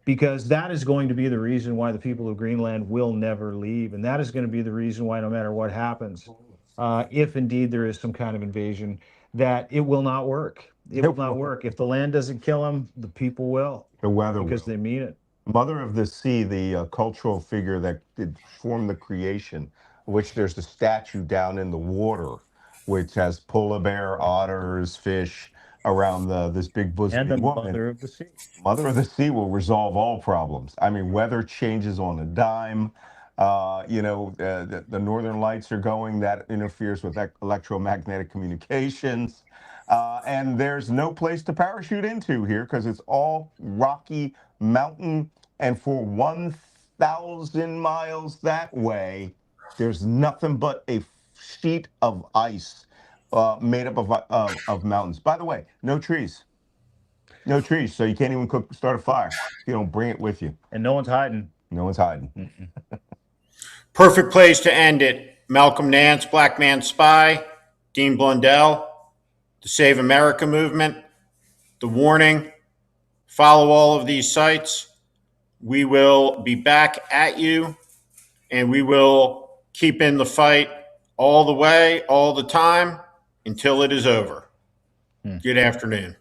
Speaker 3: because that is going to be the reason why the people of Greenland will never leave. And that is going to be the reason why, no matter what happens, if indeed there is some kind of invasion, that it will not work. It will not work. If the land doesn't kill them, the people will. The weather because will. They mean it.
Speaker 4: Mother of the Sea, the cultural figure that did form the creation, which there's a statue down in the water, which has polar bear, otters, fish around this big bosom woman.
Speaker 3: Mother of the Sea.
Speaker 4: Mother of the Sea will resolve all problems. I mean, weather changes on a dime. The northern lights are going. That interferes with electromagnetic communications. And there's no place to parachute into here because it's all rocky mountain. And for 1,000 miles that way, there's nothing but a sheet of ice made up of mountains. By the way, no trees. No trees, so you can't even start a fire if you don't bring it with you.
Speaker 3: And no one's hiding.
Speaker 4: No one's hiding.
Speaker 3: Mm-hmm.
Speaker 2: Perfect place to end it. Malcolm Nance, Black Man Spy, Dean Blundell, the Save America movement, the Warning. Follow all of these sites. We will be back at you, and we will keep in the fight all the way, all the time, until it is over. Good afternoon.